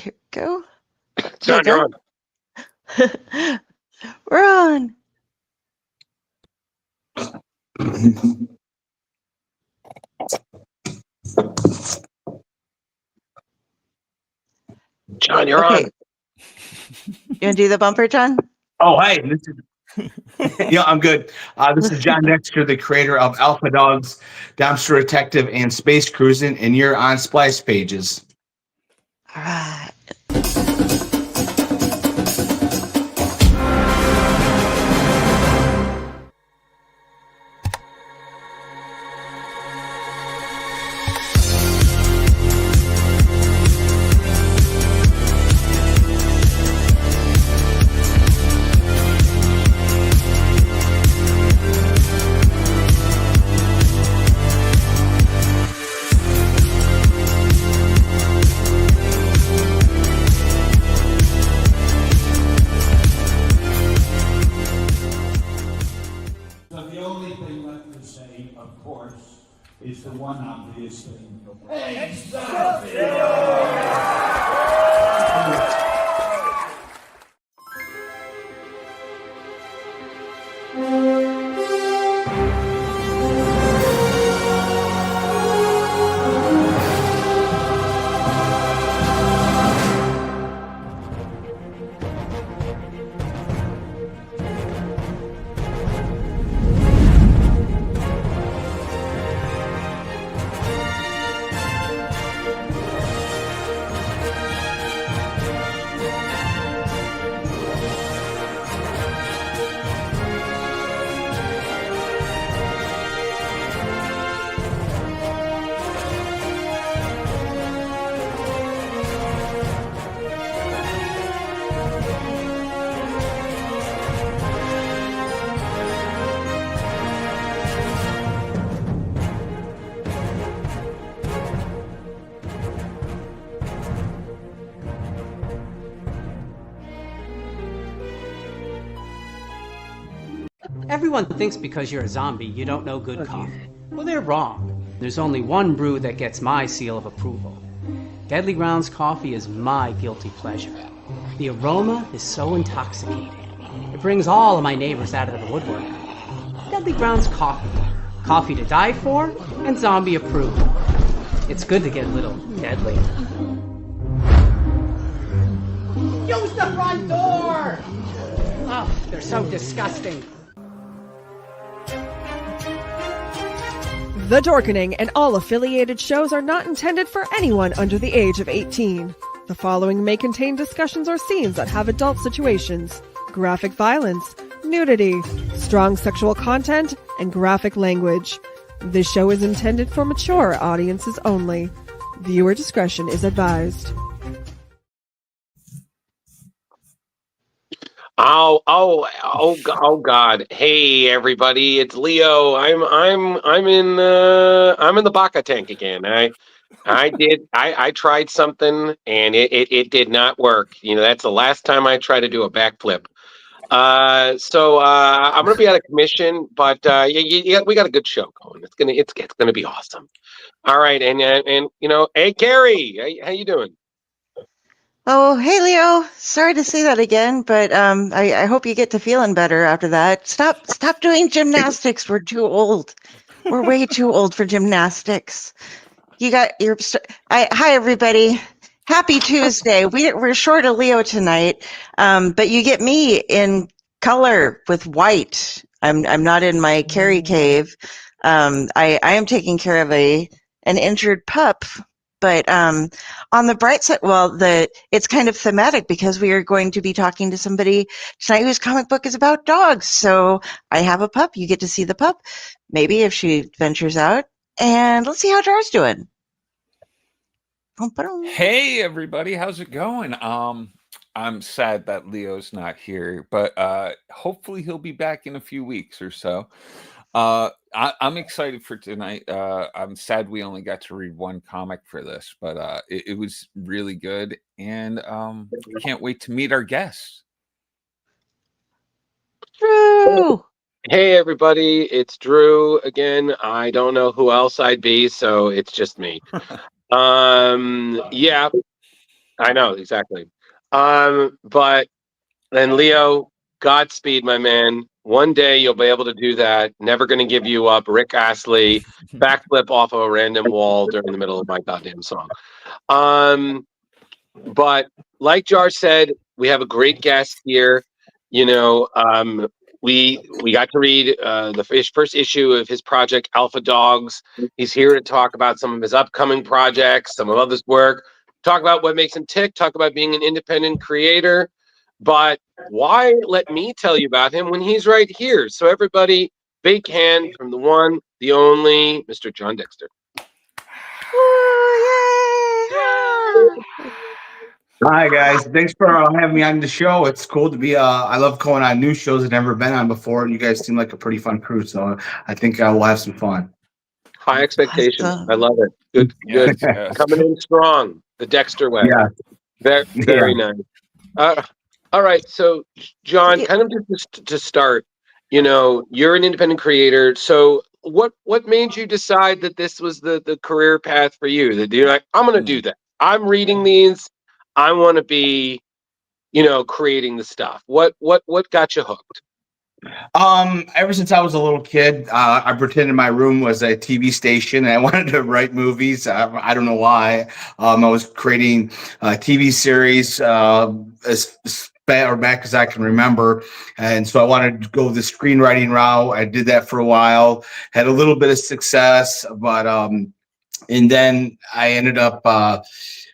here we go. Jon, you're on. We're on. Jon, you're on. You want to do the bumper, Jon? Oh, hey. Yeah, I'm good. This is Jon Dexter, the creator of Alpha Dogs, Dumpster Detective, and Space Cruizin, and you're on Splice Pages. All right. Is the one obvious thing. Everyone thinks because you're a zombie, you don't know good coffee. Well, they're wrong. There's only one brew that gets my seal of approval. Deadly Grounds coffee is my guilty pleasure. The aroma is so intoxicating. It brings all of my neighbors out of the woodwork. Deadly Grounds coffee. Coffee to die for, and zombie approved. It's good to get a little deadly. Use the front door! Oh, they're so disgusting. The Dorkening and all affiliated shows are not intended for anyone under the age of 18. The following may contain discussions or scenes that have adult situations, graphic violence, nudity, strong sexual content, and graphic language. This show is intended for mature audiences only. Viewer discretion is advised. Oh God! Hey everybody, it's Leo. I'm in the Baca tank again. I tried something and it did not work. You know, that's the last time I tried to do a backflip. So I'm gonna be out of commission, but yeah, we got a good show going. It's gonna be awesome. All right, and you know, hey Kari, how you doing? Oh, hey, Leo. Sorry to say that again, but I hope you get to feeling better after that. Stop doing gymnastics. We're too old. We're way too old for gymnastics. Hi, everybody. Happy Tuesday. We're short of Leo tonight, but you get me in color with white. I'm not in my Kari cave. I am taking care of an injured pup. But on the bright side, it's kind of thematic because we are going to be talking to somebody tonight whose comic book is about dogs. So I have a pup. You get to see the pup, maybe if she ventures out. And let's see how Jar's doing. Hey, everybody. How's it going? I'm sad that Leo's not here, but hopefully he'll be back in a few weeks or so. I'm excited for tonight. I'm sad we only got to read one comic for this, but it was really good, and can't wait to meet our guests. Drew! Hey everybody, it's Drew again. I don't know who else I'd be, so it's just me. Yeah. I know exactly. But then Leo, Godspeed, my man. One day you'll be able to do that. Never going to give you up. Rick Astley, backflip off of a random wall during the middle of my goddamn song. But like Jar said, we have a great guest here. You know, we got to read the first issue of his project Alpha Dogs. He's here to talk about some of his upcoming projects, some of others' work, talk about what makes him tick, talk about being an independent creator. But why let me tell you about him when he's right here? So everybody, big hand from the one, the only, Mr. Jon Dexter. Hi guys, thanks for having me on the show. It's cool to be. I love going on new shows I've never been on before, and you guys seem like a pretty fun crew. So I think we'll have some fun. High expectations. Awesome. I love it. Good, good. Yes. Coming in strong. The Dexter way. Yeah, Very, very nice. All right. So, Jon, kind of just to start, you know, you're an independent creator. So, what made you decide that this was the career path for you? That you're like, I'm going to do that. I'm reading these. I want to be, you know, creating the stuff. What got you hooked? Ever since I was a little kid, I pretended my room was a TV station and I wanted to write movies. I don't know why. I was creating TV series as far back as I can remember. And so I wanted to go the screenwriting route. I did that for a while, had a little bit of success, but and then I ended up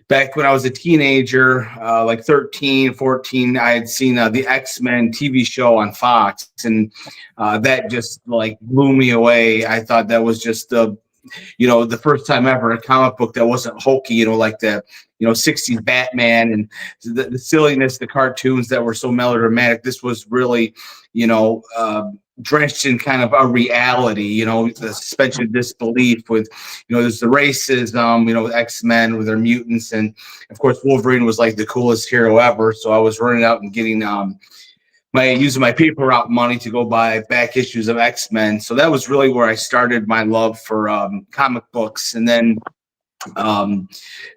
back when I was a teenager, like 13, 14, I had seen the X-Men TV show on Fox, and that just like blew me away. I thought that was just the first time ever a comic book that wasn't hokey, like the, 60s Batman and the silliness, the cartoons that were so melodramatic. This was really, drenched in kind of a reality, the suspension of disbelief with, there's the racism, X-Men with their mutants. And of course, Wolverine was like the coolest hero ever. So I was running out and getting, using my paper route money to go buy back issues of X-Men. So that was really where I started my love for comic books. And then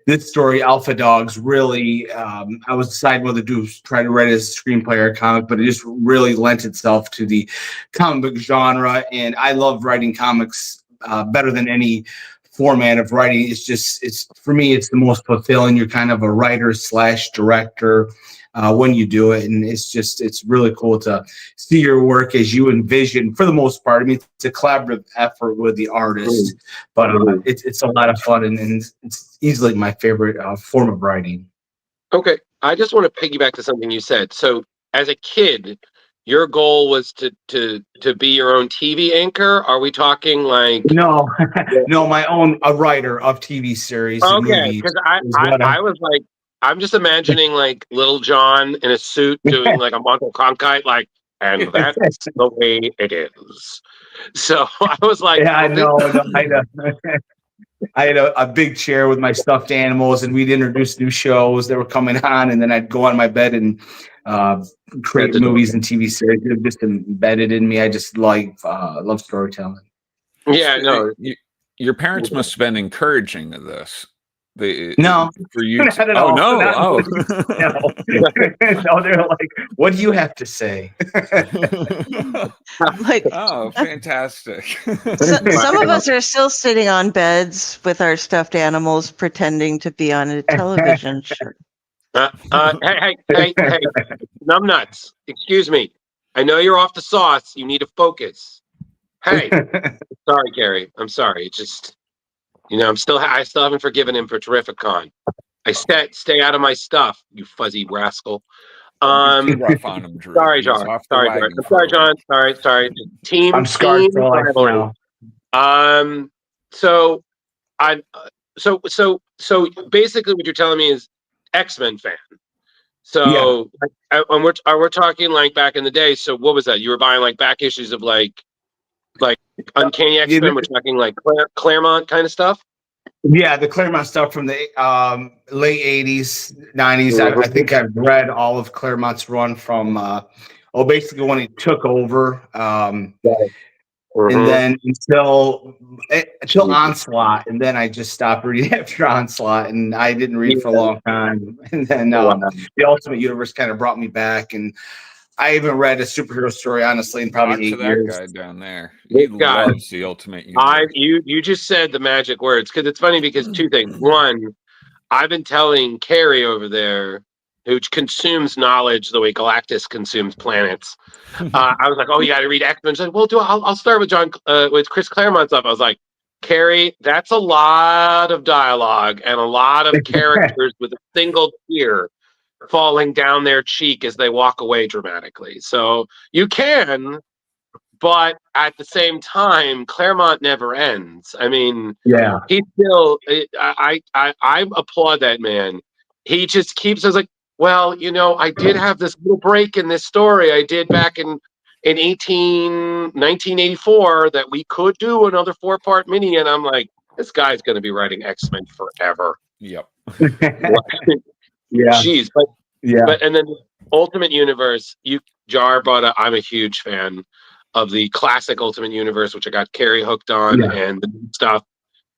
this story, Alpha Dogs, really, I was deciding whether to try to write it as a screenplay or a comic, but it just really lent itself to the comic book genre. And I love writing comics better than any format of writing. It's for me, it's the most fulfilling. You're kind of a writer / director when you do it. And it's really cool to see your work as you envision, for the most part. I mean, it's a collaborative effort with the artist, but it's a lot of fun, and it's easily my favorite form of writing. Okay. I just want to piggyback to something you said. So as a kid, your goal was to be your own TV anchor. Are we talking like no my own a writer of TV series? Okay, because I was like, I'm just imagining like Little John in a suit doing like a Montel Cronkite, like, and that's the way it is. So I was like, yeah, I know. I had a big chair with my stuffed animals, and we'd introduce new shows that were coming on, and then I'd go on my bed and create movies and TV series. It just embedded in me. I just love storytelling. Yeah, no. Your parents must have been encouraging this. No, for you. Not at all. No. No, they're like, what do you have to say? Like, oh, fantastic. some of us are still sitting on beds with our stuffed animals pretending to be on a television show. Hey, numbnuts, excuse me. I know you're off the sauce. You need to focus. Hey, sorry, Kari. I'm sorry. It's just, I still haven't forgiven him for Terrificon. I said, stay out of my stuff, you fuzzy rascal. Rough on him, Drew. Sorry, Jon. Sorry, Jon. Sorry. Team. I'm scarred for life now. So basically, what you're telling me is X-Men fan. So, yeah. And we're talking like back in the day. So, what was that? You were buying like back issues of like Uncanny X-Men. We're talking like Claremont kind of stuff. Yeah, the Claremont stuff from the late 80s, 90s. I think I've read all of Claremont's run from basically when he took over. and then until Onslaught, and then I just stopped reading after Onslaught, and I didn't read for a long time. And then the Ultimate Universe kind of brought me back, and I haven't read a superhero story honestly in probably 8 years. That guy down there, he loves the Ultimate Universe. You just said the magic words, because it's funny because two things. One, I've been telling Kari over there, who consumes knowledge the way Galactus consumes planets. I was like, "Oh, you got to read X-Men." She's like, "Well, I'll start with Chris Claremont's stuff." I was like, "Kari, that's a lot of dialogue and a lot of characters with a single tear falling down their cheek as they walk away dramatically. So you can, but at the same time, Claremont never ends. I mean, he still. I applaud that man. He just keeps us like, well, I did have this little break in this story I did back in 1984 that we could do another 4-part mini, and I'm like, this guy's going to be writing X-Men forever. Yep. Jeez, but and then Ultimate Universe, Jar brought up. I'm a huge fan of the classic Ultimate Universe, which I got Kari hooked on, and the stuff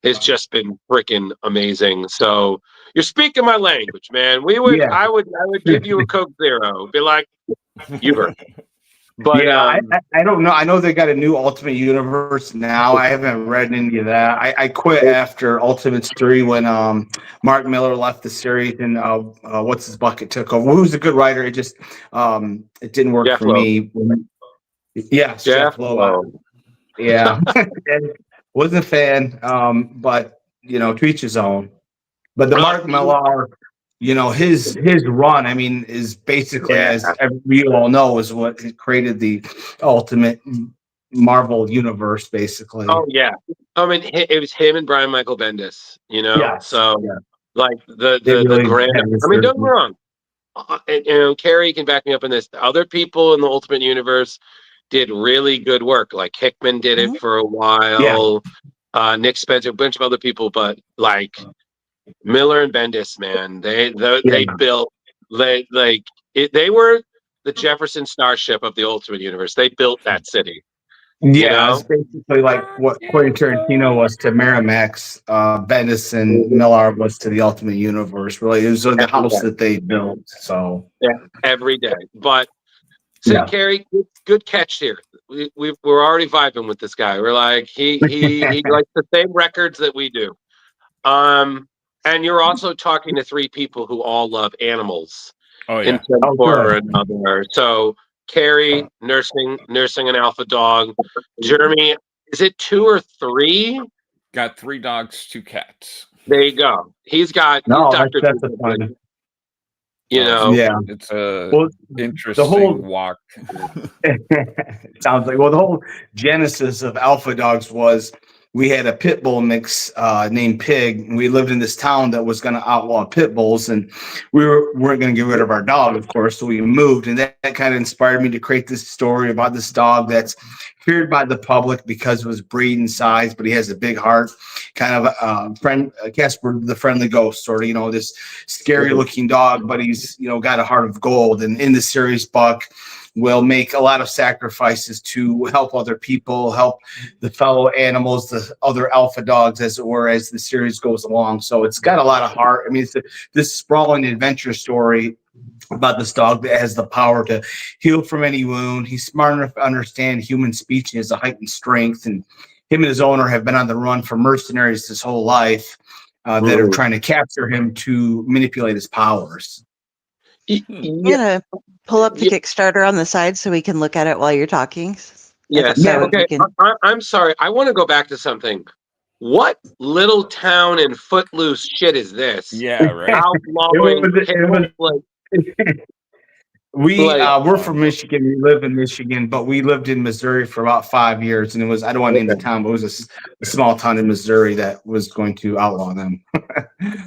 has just been freaking amazing. So you're speaking my language, man. I would give you a Coke Zero. Be like, you heard. But I don't know. I know they got a new Ultimate Universe now. I haven't read any of that. I quit after Ultimates 3 when Mark Miller left the series and what's his bucket took over. Who's a good writer? It just it didn't work Jeff for Lowe. me. Yes, Jeff Lowe. Yeah. Wasn't a fan, but to each his own. But the Mark Millar, his run, I mean, is basically, as we all know, is what created the Ultimate Marvel universe, basically. Oh yeah, I mean, it was him and Brian Michael Bendis. Like the grand. I mean, don't get me wrong. Kari can back me up in this. Other people in the Ultimate Universe did really good work. Like Hickman did it for a while. Nick Spencer, a bunch of other people, but like Miller and Bendis, man, they built they were the Jefferson Starship of the Ultimate Universe. They built that city. It's basically like what Quentin Tarantino was to Miramax. Bendis and Millar was to the Ultimate Universe. Really, it was the house that they built. So every day, but. So Kari, good catch here. We're already vibing with this guy. We're like he likes the same records that we do. And you're also talking to 3 people who all love animals. Oh yeah. In some form or another. So Kari nursing an alpha dog. Jeremy, is it 2 or 3? Got 3 dogs, 2 cats. There you go. He's got Dr. That's a fun. It's a interesting walk. It sounds like, the whole genesis of Alpha Dogs was we had a pit bull mix named Pig, and we lived in this town that was going to outlaw pit bulls, and we weren't going to get rid of our dog, of course, so we moved, and that kind of inspired me to create this story about this dog that's feared by the public because of his breed and size, but he has a big heart, kind of Casper the Friendly Ghost, sort of, this scary looking dog, but he's, got a heart of gold. And in the series, Buck will make a lot of sacrifices to help other people, help the fellow animals, the other alpha dogs, as it were, as the series goes along. So it's got a lot of heart. I mean, it's this sprawling adventure story about this dog that has the power to heal from any wound. He's smart enough to understand human speech. He has a heightened strength, and him and his owner have been on the run for mercenaries his whole life that are trying to capture him to manipulate his powers. I'm gonna pull up the Kickstarter on the side so we can look at it while you're talking. Yes. Okay. I'm sorry. I want to go back to something. What little town in Footloose shit is this? Yeah, right. Outlawing we're from Michigan. We live in Michigan, but we lived in Missouri for about 5 years, and it was, I don't want to name the town, but it was a small town in Missouri that was going to outlaw them.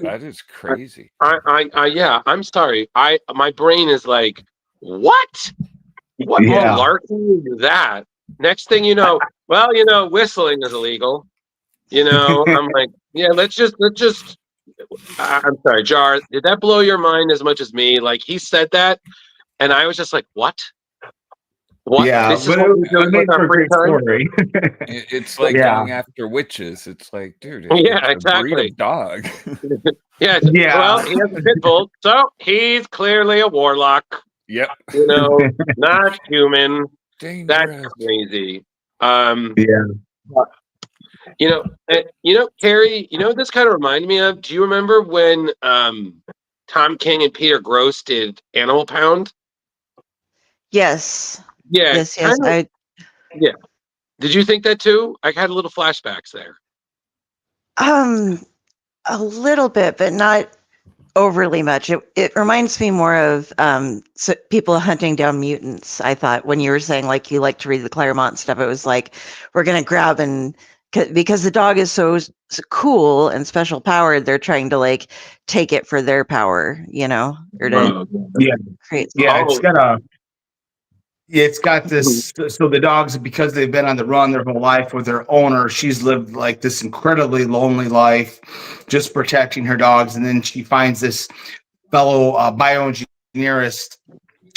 That is crazy. I'm sorry. My brain is like, what malarkey is that? Next thing you know, whistling is illegal. I'm like, let's just I'm sorry, Jar, did that blow your mind as much as me? Like, he said that, and I was just like, what? What? Yeah, This is but what we do it made with for our a free great time? story. It's like Yeah. going after witches. It's like, dude, Yeah, it's a breed exactly. of dog. Yeah. Yeah. Well, he has a pit bull, so he's clearly a warlock. Yep. You know, not human. That's Dangerous. crazy. Yeah. Carrie, you know what this kind of reminded me of? Do you remember when Tom King and Peter Gross did Animal Pound? Yes. Yeah, Yes. kind of. Yeah. Did you think that too? I had little flashbacks there. A little bit, but not overly much. It reminds me more of people hunting down mutants. I thought when you were saying like you like to read the Claremont stuff, it was like we're gonna grab and because the dog is so cool and special powered, they're trying to like take it for their power, or to Yeah. create. Yeah. Oh, It's got this. So the dogs, because they've been on the run their whole life with their owner, she's lived like this incredibly lonely life, just protecting her dogs. And then she finds this fellow bioengineerist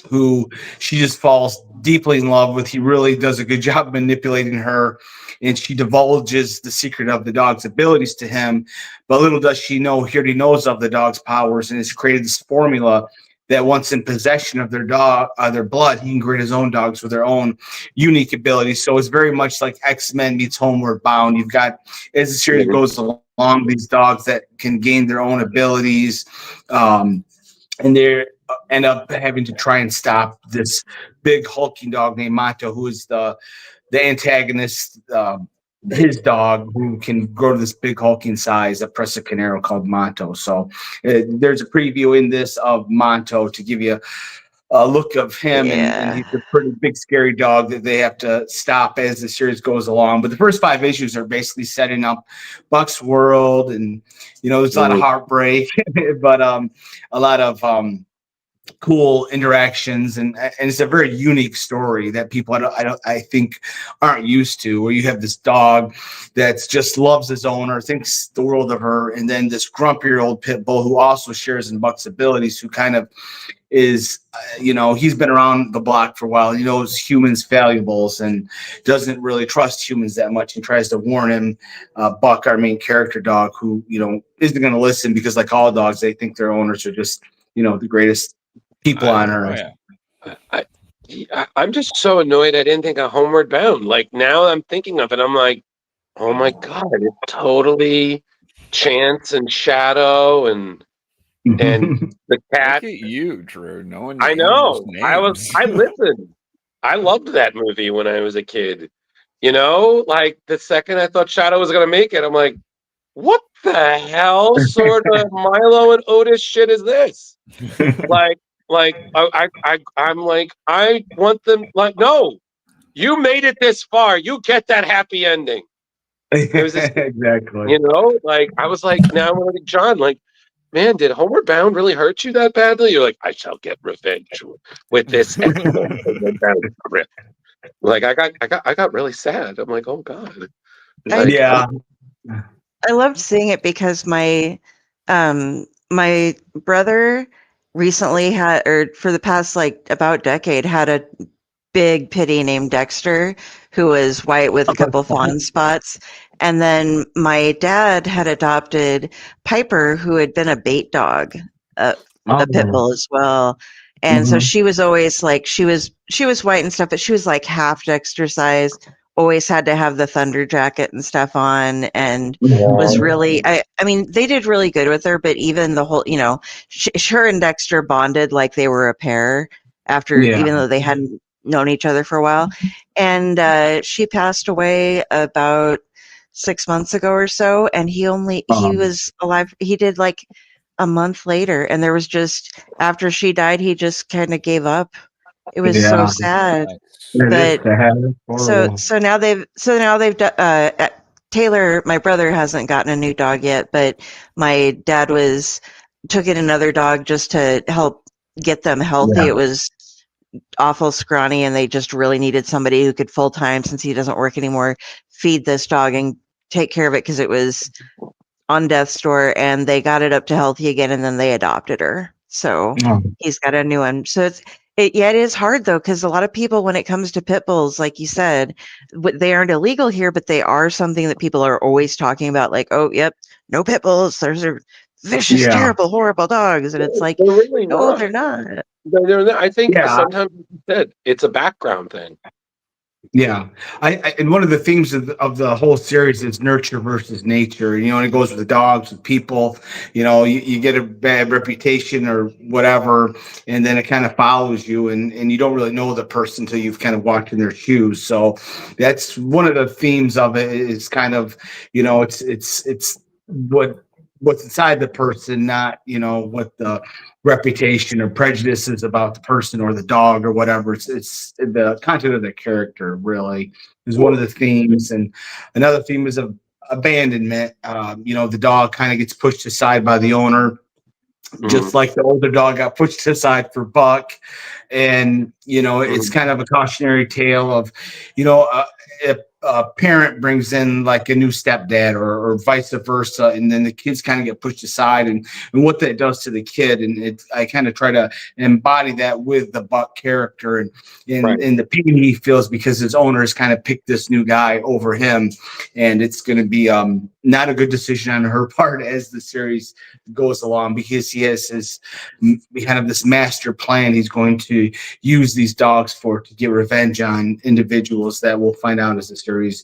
who she just falls deeply in love with. He really does a good job manipulating her, and she divulges the secret of the dog's abilities to him. But little does she know, he already knows of the dog's powers and has created this formula that once in possession of their dog, their blood, he can create his own dogs with their own unique abilities. So it's very much like X-Men meets Homeward Bound. You've got, as the series goes along, these dogs that can gain their own abilities, and they end up having to try and stop this big hulking dog named Mato, who is the antagonist. His dog, who can grow to this big hulking size, a Presa Canero called Monto. So there's a preview in this of Monto to give you a look of him, and he's a pretty big, scary dog that they have to stop as the series goes along. But the first 5 issues are basically setting up Buck's world, and there's a lot of heartbreak, but a lot of cool interactions, and it's a very unique story that people I think aren't used to, where you have this dog that's just loves his owner, thinks the world of her, and then this grumpier old pit bull who also shares in Buck's abilities, who kind of is he's been around the block for a while. He knows humans' valuables and doesn't really trust humans that much, and tries to warn him, Buck, our main character dog, who isn't going to listen, because like all dogs, they think their owners are just the greatest people on earth. I'm just so annoyed I didn't think of Homeward Bound. Like, now I'm thinking of it, I'm like, oh my God, it's totally Chance and Shadow and the cat. Look at you, Drew. Knowing I know. I listened. I loved that movie when I was a kid. Like the second I thought Shadow was gonna make it, I'm like, what the hell sort of Milo and Otis shit is this? I'm like, I want them, like, no, you made it this far, you get that happy ending. It was just, exactly. like, I was like, now I'm like, John, like, man, did Homeward Bound really hurt you that badly? You're like, I shall get revenge with this. Like, I got really sad. I'm like, oh God. Like, yeah. I loved seeing it because my brother recently had, or for the past like about decade, had a big pitty named Dexter, who was white with a couple fawn spots. And then my dad had adopted Piper, who had been a bait dog, a pit bull as well. And so she was always like, she was white and stuff, but she was like half Dexter size, always had to have the thunder jacket and stuff on, and was really, I mean, they did really good with her, but even the whole, her and Dexter bonded like they were a pair after, even though they hadn't known each other for a while. And she passed away about 6 months ago or so, and he was alive, he did like a month later, and there was just, after she died, he just kind of gave up. It was so sad. But so now they've Taylor, my brother, hasn't gotten a new dog yet, but my dad took in another dog just to help get them healthy. It was awful scrawny, and they just really needed somebody who could full time, since he doesn't work anymore, feed this dog and take care of it, because it was on death's door, and they got it up to healthy again, and then they adopted her. So he's got a new one. So It is hard though, because a lot of people, when it comes to pit bulls, like you said, they aren't illegal here, but they are something that people are always talking about. Like, oh, yep, no pit bulls. Those are vicious, Yeah. terrible, horrible dogs, and it's like, They're really no, not. they're not. I think Yeah. sometimes like you said, it's a background thing. Yeah, and one of the themes of the whole series is nurture versus nature. You know, and it goes with the dogs, with people. You know, you get a bad reputation or whatever, and then it kind of follows you, and you don't really know the person until you've kind of walked in their shoes. So that's one of the themes of it. Is kind of, you know, it's what's inside the person, not, you know, what the reputation or prejudices about the person or the dog or whatever. It's the content of the character really is one of the themes. And another theme is of abandonment. You know, the dog kind of gets pushed aside by the owner, just like the older dog got pushed aside for Buck. And, you know, it's kind of a cautionary tale of, you know, if a parent brings in like a new stepdad or vice versa, and then the kids kind of get pushed aside, and what that does to the kid. And I kind of try to embody that with the Buck character and the pain he feels because his owners kind of picked this new guy over him. And it's going to be not a good decision on her part as the series goes along, because he has his kind of this master plan he's going to use these dogs to get revenge on individuals that we'll find out as the series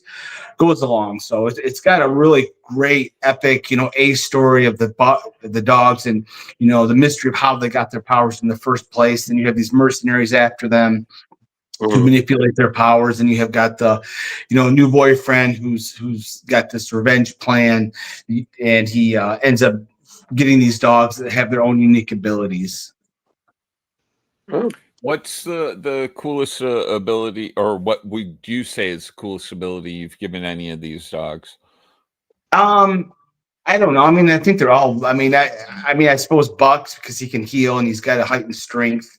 goes along. So it's got a really great epic, you know, a story of the dogs, and, you know, the mystery of how they got their powers in the first place. And you have these mercenaries after them to manipulate their powers, and you have got the, you know, new boyfriend who's got this revenge plan, and he ends up getting these dogs that have their own unique abilities. What's the coolest ability, or what would you say is the coolest ability you've given any of these dogs? I don't know. I mean, I think they're all. I mean, I suppose Bucks, because he can heal and he's got a heightened strength.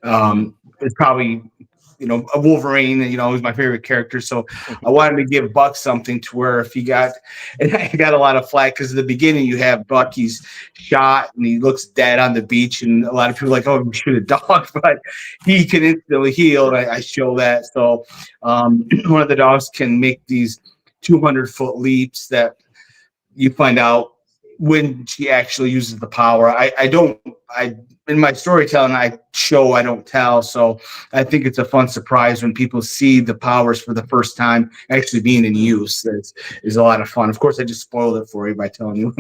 It's probably, you know, a Wolverine. You know, he's my favorite character, so I wanted to give Buck something to where if he got, and I got a lot of flack because at the beginning you have Buck, he's shot and he looks dead on the beach, and a lot of people are like, oh, you shoot a dog, but he can instantly heal. And I show that. So one of the dogs can make these 200-foot leaps that you find out when she actually uses the power. In my storytelling, I don't tell. So I think it's a fun surprise when people see the powers for the first time actually being in use. Is a lot of fun. Of course, I just spoiled it for you by telling you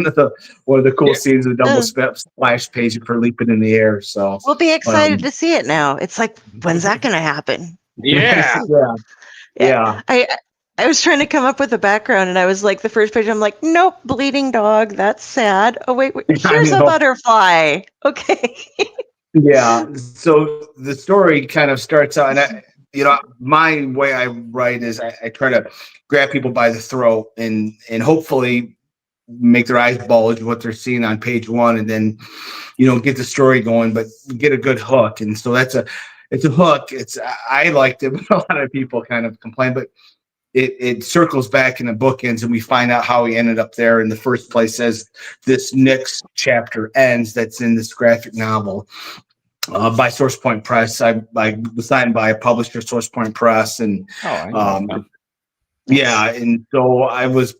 one of the cool scenes of double splash page for leaping in the air. So We'll be excited to see it now. It's like, when's that going to happen? Yeah. Yeah. I was trying to come up with a background, and I was like, the first page, I'm like, nope, bleeding dog. That's sad. Oh, wait, here's a butterfly. Okay. Yeah. So the story kind of starts out, and you know, my way I write is I try to grab people by the throat and hopefully make their eyes bulge what they're seeing on page one, and then, you know, get the story going, but get a good hook. And so it's a hook. I liked it, but a lot of people kind of complain, but it circles back in the bookends, and we find out how he ended up there in the first place as this next chapter ends. That's in this graphic novel by Source Point Press. I was signed by a publisher, Source Point Press, and yeah, and so I was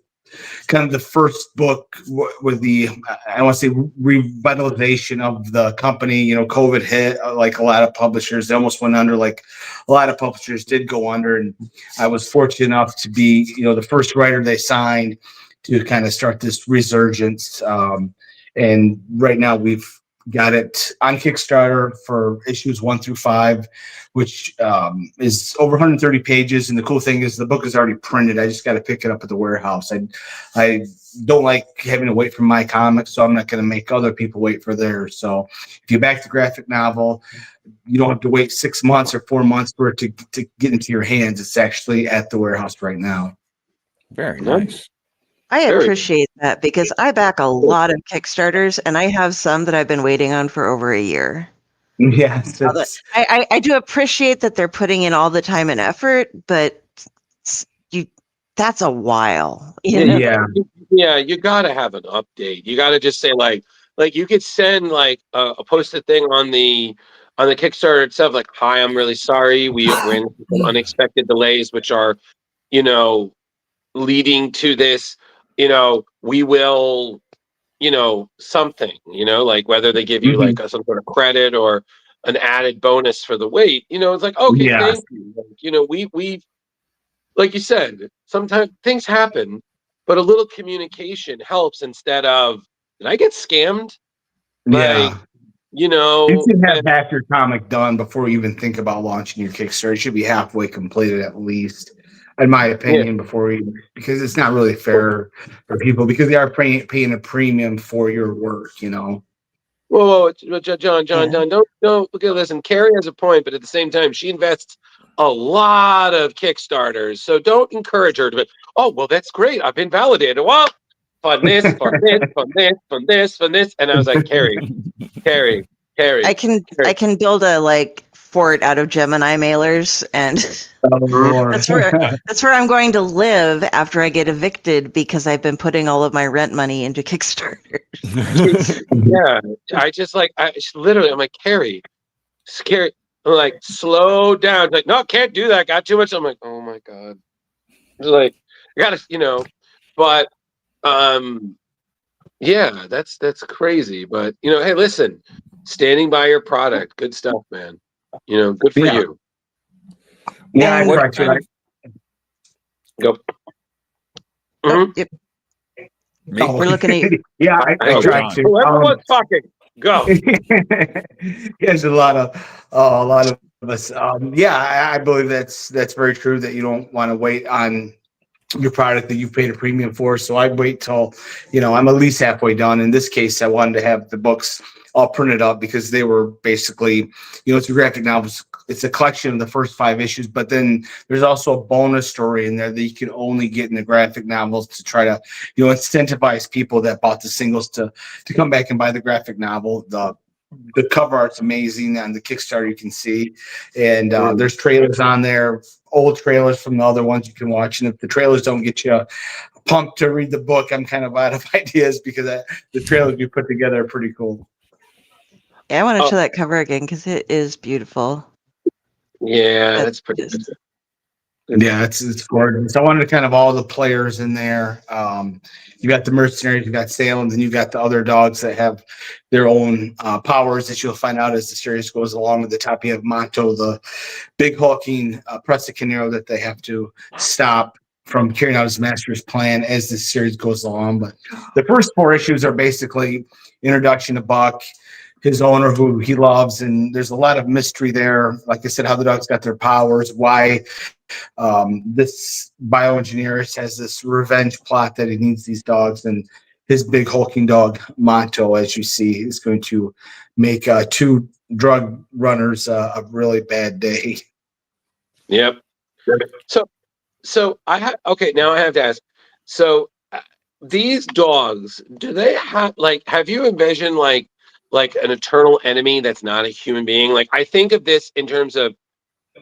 kind of the first book with the, I want to say, revitalization of the company. You know, COVID hit, like a lot of publishers, they almost went under, like a lot of publishers did go under. And I was fortunate enough to be, you know, the first writer they signed to kind of start this resurgence. And right now we've got it on Kickstarter for issues 1 through 5, which is over 130 pages. And the cool thing is the book is already printed. I just got to pick it up at the warehouse. I don't like having to wait for my comics, so I'm not going to make other people wait for theirs. So if you back the graphic novel, you don't have to wait 6 months or 4 months for it to get into your hands. It's actually at the warehouse right now. Very nice. I appreciate that, because I back a lot of Kickstarters, and I have some that I've been waiting on for over a year. Yes. I do appreciate that they're putting in all the time and effort, but that's a while. You know? Yeah, you got to have an update. You got to just say like you could send like a post-it thing on the on the Kickstarter itself, like, hi, I'm really sorry. We're in some unexpected delays, which are, leading to this, we will, something, like whether they give you like some sort of credit or an added bonus for the wait, it's like, okay, thank you. Like, we like you said, sometimes things happen, but a little communication helps instead of, did I get scammed? Like, You should have half your comic done before you even think about launching your Kickstarter. It should be halfway completed at least, in my opinion, because it's not really fair for people because they are paying a premium for your work, Whoa, John, don't look at listen. Kari has a point, but at the same time, she invests a lot of Kickstarters, so don't encourage her to be. Oh, well, that's great. I've been validated. Well, fund this, fund this, fund this, fund this, fund this, and I was like, Kari. I can build a like fort out of Gemini mailers, and that's where I'm going to live after I get evicted because I've been putting all of my rent money into Kickstarter. Yeah, I'm like, Kari, scary. I'm like, slow down. Like, no, can't do that. Got too much. I'm like, oh my god. It's like, I gotta, but yeah, that's crazy. But hey, listen, standing by your product, good stuff, man. Good for you. Yeah, Go. Yep. We're looking at you. Yeah, I tried to. Whoever was talking, go. There's a lot of us. I believe that's very true that you don't want to wait on your product that you've paid a premium for. So I wait till, I'm at least halfway done. In this case, I wanted to have the books all printed up because they were basically, it's a graphic novel. It's a collection of the first 5 issues, but then there's also a bonus story in there that you can only get in the graphic novels to try to, incentivize people that bought the singles to come back and buy the graphic novel. The cover art's amazing on the Kickstarter, you can see. And there's trailers on there, old trailers from the other ones you can watch. And if the trailers don't get you pumped to read the book, I'm kind of out of ideas because the trailers you put together are pretty cool. Yeah, I want to show that cover again because it is beautiful. Yeah, that's pretty good. Yeah, it's gorgeous. I wanted kind of all the players in there. You got the mercenaries, you got Salem, and you got the other dogs that have their own powers that you'll find out as the series goes along. At the top, you have Monto, the big hulking Presticanero that they have to stop from carrying out his master's plan as the series goes along. But the first 4 issues are basically introduction to Buck, his owner who he loves, and there's a lot of mystery there. Like I said, how the dogs got their powers, why this bioengineer has this revenge plot that he needs these dogs, and his big hulking dog Monto, as you see, is going to make 2 drug runners a really bad day. Yep. So I have now I have to ask. So these dogs, do they have have you envisioned like an eternal enemy that's not a human being? Like, I think of this in terms of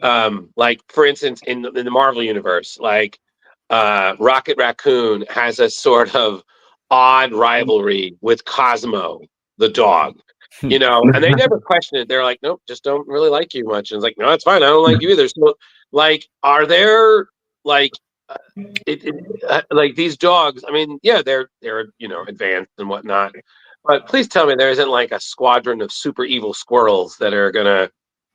for instance, in the Marvel universe, Rocket Raccoon has a sort of odd rivalry with Cosmo the dog, and they never question it. They're like, nope, just don't really like you much. And it's like, no, it's fine, I don't like you either. So are there these dogs? I mean, yeah, they're advanced and whatnot, but please tell me there isn't a squadron of super evil squirrels that are gonna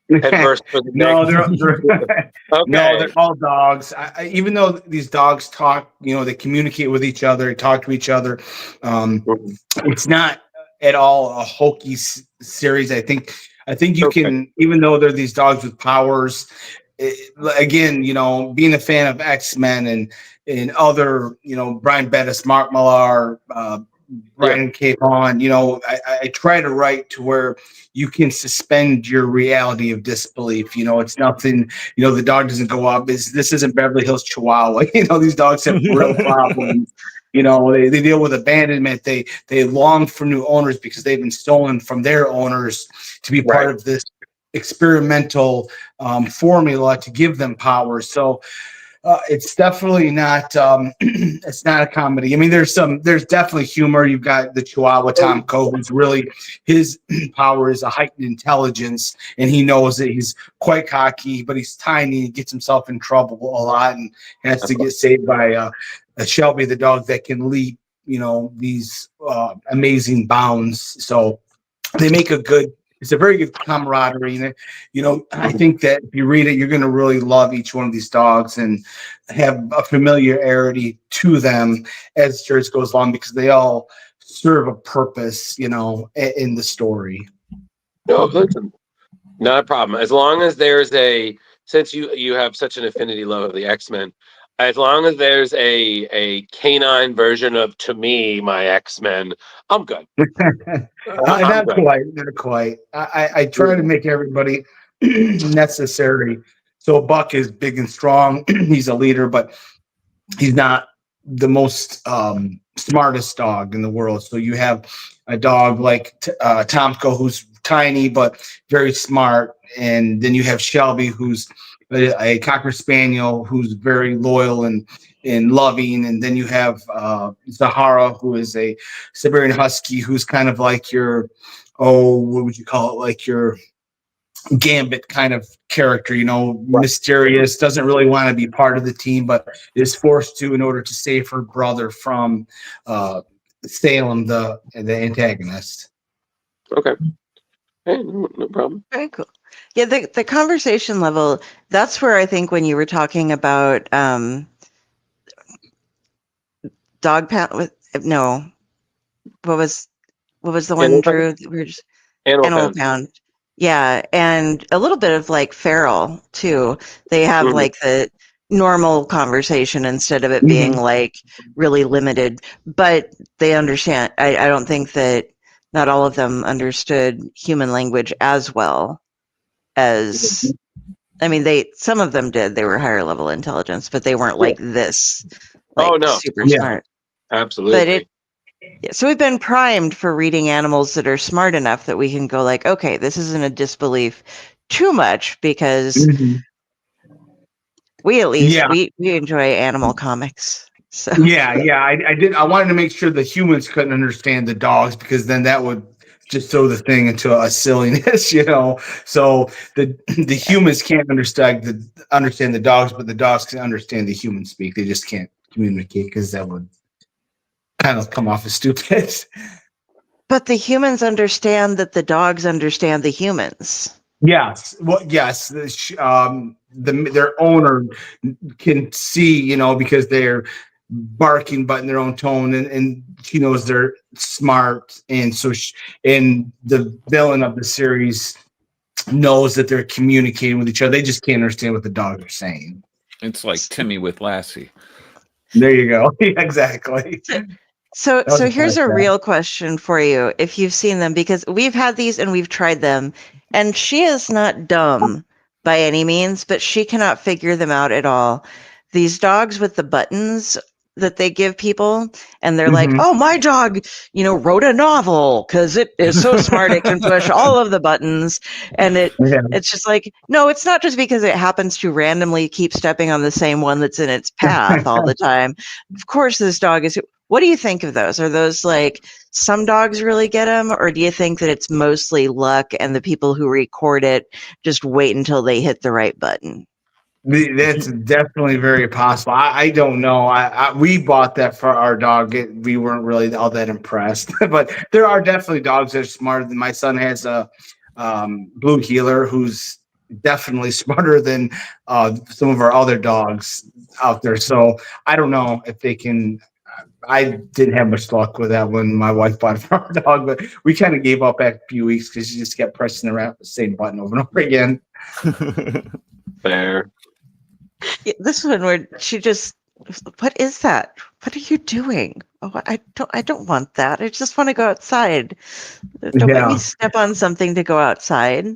head first for the No, okay. No, they're all dogs. Even though these dogs talk, they communicate with each other, talk to each other. It's not at all a hokey series. I think you can, even though they're these dogs with powers. Again, being a fan of X-Men and other, Brian Bendis, Mark Millar, Brian K. Vaughan, I try to write to where you can suspend your reality of disbelief. It's nothing, the dog doesn't go up. This isn't Beverly Hills Chihuahua. These dogs have real problems. They deal with abandonment. They long for new owners because they've been stolen from their owners to be part of this experimental formula to give them power. So It's definitely not. It's not a comedy. I mean, there's definitely humor. You've got the Chihuahua Tom Coe, who's really, his power is a heightened intelligence, and he knows that he's quite cocky, but he's tiny. He gets himself in trouble a lot, and has to get saved by Shelby, the dog that can leap, these amazing bounds. So they make it's a very good camaraderie. And, I think that if you read it, you're going to really love each one of these dogs and have a familiarity to them as the series goes along, because they all serve a purpose, in the story. No, listen, not a problem. As long as there's since you have such an affinity love of the X-Men, as long as there's a canine version of To Me, My X-Men, I'm good. Not quite. I try to make everybody necessary. So Buck is big and strong. He's a leader, but he's not the most smartest dog in the world. So you have a dog like Tomko, who's tiny but very smart, and then you have Shelby, who's a Cocker Spaniel, who's very loyal and loving, and then you have Zahara, who is a Siberian Husky, who's kind of like your, what would you call it, like your Gambit kind of character, mysterious, doesn't really want to be part of the team, but is forced to in order to save her brother from Salem, the antagonist. Okay. Hey, no problem. Very cool. Yeah, the conversation level, that's where I think when you were talking about dog pound what was the one, Animal Drew? Pound? We were just Animal Pound. Yeah, and a little bit of like Feral too. They have like the normal conversation instead of it being like really limited, but they understand. I don't think that not all of them understood human language as well as, I mean, some of them did. They were higher level intelligence, but they weren't like this, like super smart. Absolutely. But so we've been primed for reading animals that are smart enough that we can go like, okay, this isn't a disbelief too much, because we at least we enjoy animal comics. So I did. I wanted to make sure the humans couldn't understand the dogs, because then that would just throw the thing into a silliness, So the humans can't understand the dogs, but the dogs can understand the human speak. They just can't communicate, because that would kind of come off as stupid. But the humans understand that the dogs understand the humans. Yes. Well, yes. Their owner can see, because they're barking but in their own tone, and she knows they're smart, and so and the villain of the series knows that they're communicating with each other. They just can't understand what the dogs are saying. It's like Timmy with Lassie. There you go. Exactly. So here's a real question for you, if you've seen them, because we've had these and we've tried them, and she is not dumb by any means, but she cannot figure them out at all. These dogs with the buttons that they give people, and they're like, oh, my dog, wrote a novel because it is so smart it can push all of the buttons. And it's just like, no, it's not just because it happens to randomly keep stepping on the same one that's in its path all the time. Of course, this dog is. What do you think of those? Are those like some dogs really get them, or do you think that it's mostly luck and the people who record it just wait until they hit the right button? That's definitely very possible. I don't know. We bought that for our dog. We weren't really all that impressed, but there are definitely dogs that are smarter than my son has a blue heeler who's definitely smarter than some of our other dogs out there. So I don't know if they can. I didn't have much luck with that when my wife bought it for our dog, but we kind of gave up after a few weeks because she just kept pressing the same button over and over again. Fair. Yeah, this one where she just, what is that? What are you doing? Oh, I don't want that. I just want to go outside. Don't make me step on something to go outside.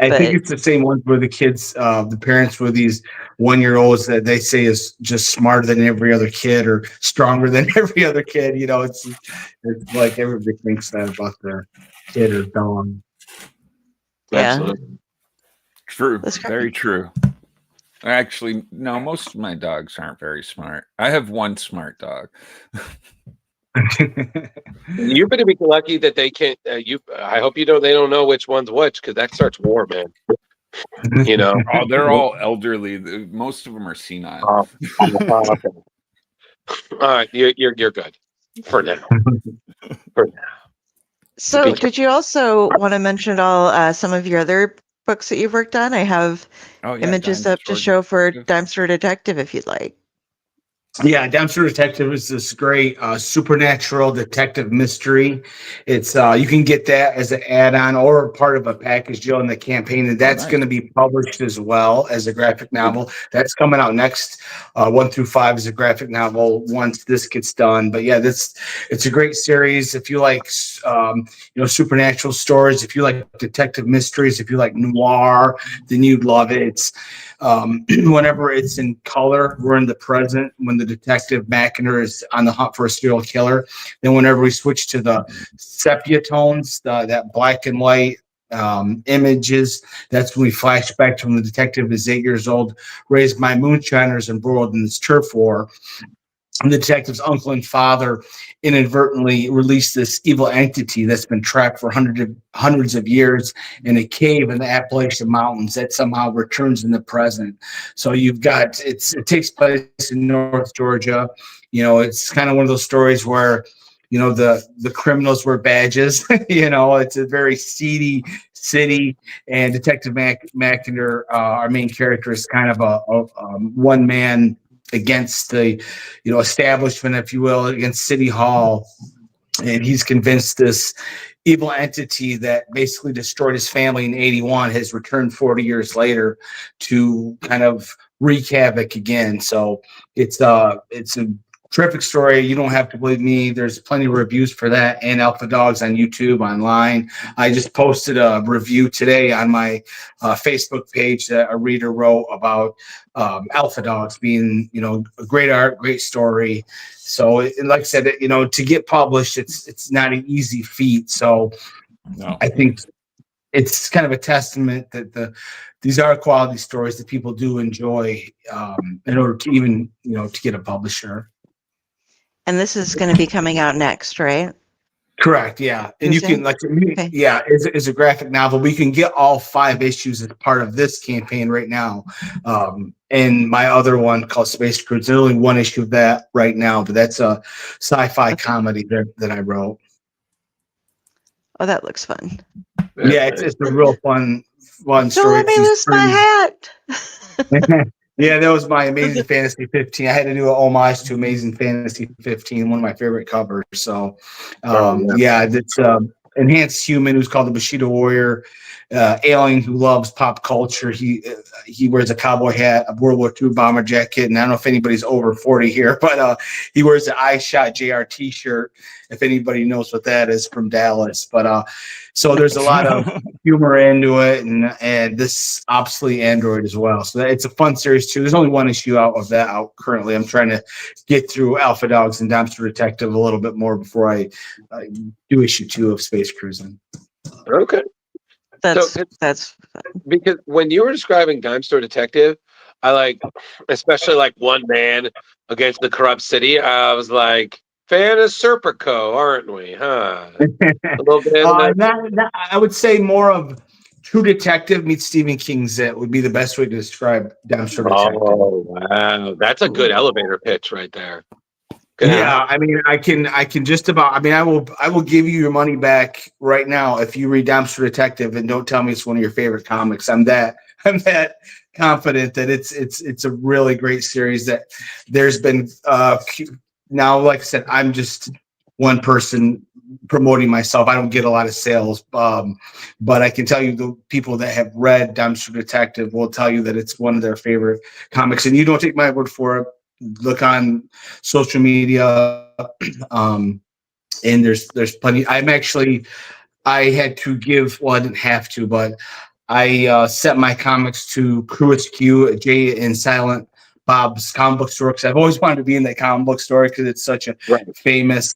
I think it's the same ones where the kids, the parents with these 1-year-olds that they say is just smarter than every other kid or stronger than every other kid. It's like everybody thinks that about their kid or dog. Yeah. Absolutely. True. Very true. Actually, no, most of my dogs aren't very smart. I have one smart dog. You better be lucky that they can't. I hope they don't know which one's which, because that starts war, man. You know. Oh, they're all elderly. Most of them are senile. Okay. All right, you're good for now. For now. So, did you also want to mention some of your other books that you've worked on? I have images up to show for Dime Store Detective if you'd like. Yeah, Dime Store Detective is this great supernatural detective mystery. It's you can get that as an add-on or part of a package deal in the campaign, and that's going to be published as well as a graphic novel. That's coming out next. 1 through 5 is a graphic novel once this gets done. But yeah, it's a great series. If you like supernatural stories, if you like detective mysteries, if you like noir, then you'd love it. It's whenever it's in color, we're in the present when the detective Mackinder is on the hunt for a serial killer. Then whenever we switch to the sepia tones, that black and white images, that's when we flash back to when the detective is 8 years old, raised by moonshiners and embroiled in this turf war. And the detective's uncle and father inadvertently released this evil entity that's been trapped for hundreds of years in a cave in the Appalachian Mountains that somehow returns in the present. So you've got it takes place in North Georgia. It's kind of one of those stories where the criminals wear badges. It's a very seedy city, and Detective Mackinder, our main character, is kind of a one man against the establishment, if you will, against City Hall, and he's convinced this evil entity that basically destroyed his family in 81 has returned 40 years later to kind of wreak havoc again. So it's a terrific story. You don't have to believe me. There's plenty of reviews for that and Alpha Dogs on YouTube, online. I just posted a review today on my Facebook page that a reader wrote about Alpha Dogs being, great art, great story. So, like I said, to get published, it's not an easy feat. So I think it's kind of a testament that these are quality stories that people do enjoy in order to even, to get a publisher. And this is going to be coming out next, right? Correct. Yeah. And you can it's a graphic novel. We can get all 5 issues as part of this campaign right now. And my other one called Space Cruizin, there's only 1 issue of that right now, but that's a sci-fi comedy that I wrote. Oh, that looks fun. Yeah, it's a real fun story. Don't let me lose my hat. Yeah, that was my Amazing Fantasy 15. I had to do an homage to Amazing Fantasy 15, one of my favorite covers. So, it's enhanced human who's called the Bushido Warrior, alien who loves pop culture. He wears a cowboy hat, a World War II bomber jacket, and I don't know if anybody's over 40 here, but he wears an I Shot JR T-shirt, if anybody knows what that is, from Dallas. But so there's a lot of humor into it, and this obsolete android as well. So it's a fun series too. There's only 1 issue out currently. I'm trying to get through Alpha Dogs and Dime Store Detective a little bit more before I do issue 2 of Space Cruizin. Okay. That's because when you were describing Dime Store Detective, I especially one man against the corrupt city. I was like, fan of Serpico, aren't we? Huh? A little bit. I would say more of True Detective meets Stephen King's It would be the best way to describe Dime Store Detective. Oh wow, that's a good elevator pitch right there. Yeah, I mean, I can just about. I mean, I will give you your money back right now if you read Dime Store Detective and don't tell me it's one of your favorite comics. I'm that confident that it's a really great series. That there's been now, like I said, I'm just one person promoting myself. I don't get a lot of sales, but I can tell you the people that have read Dime Store Detective will tell you that it's one of their favorite comics. And you don't take my word for it. Look on social media, and there's plenty. I had to give. Well, I didn't have to, but I sent my comics to Cruis Q, Jay and Silent Bob's comic book store, because I've always wanted to be in that comic book store because it's such a famous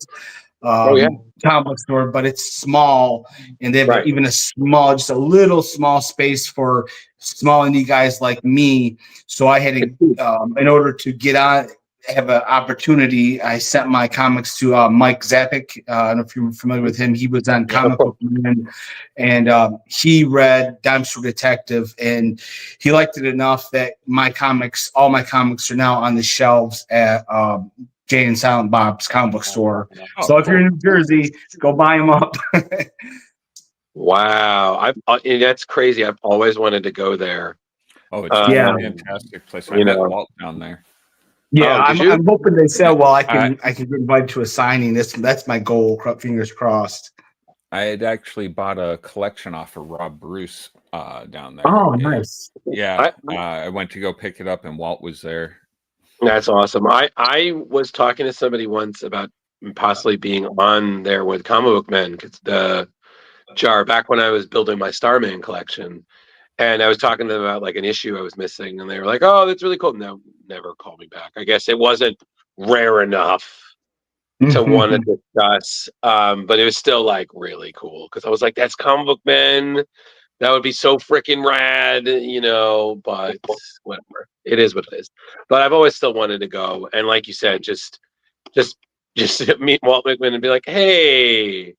comic book store, but it's small, and they have even just a little small space for small indie guys like me. So I had to, in order to get on, have an opportunity, I sent my comics to Mike Zapik. I don't know if you're familiar with him. He was on Comic Book Man, and he read Dime Store Detective, and he liked it enough that all my comics are now on the shelves at Jay and Silent Bob's comic book store. So if you're in New Jersey, go buy them up. Wow, that's crazy. I've always wanted to go there. Oh, it's a fantastic place. I met Walt down there. Yeah, I'm hoping they sell well. I can get invited to a signing. That's my goal. Fingers crossed. I had actually bought a collection off of Rob Bruce down there. Oh, nice. Yeah, I went to go pick it up, and Walt was there. That's awesome. I was talking to somebody once about possibly being on there with Comic Book Men, because the jar back when I was building my Starman collection, and I was talking to them about like an issue I was missing, and they were like, "Oh, that's really cool." No, never called me back. I guess it wasn't rare enough to want to discuss, but it was still like really cool because I was like, "That's Comic Book Men. That would be so freaking rad," but whatever. It is what it is. But I've always still wanted to go. And like you said, just meet Walt Whitman and be like, "Hey,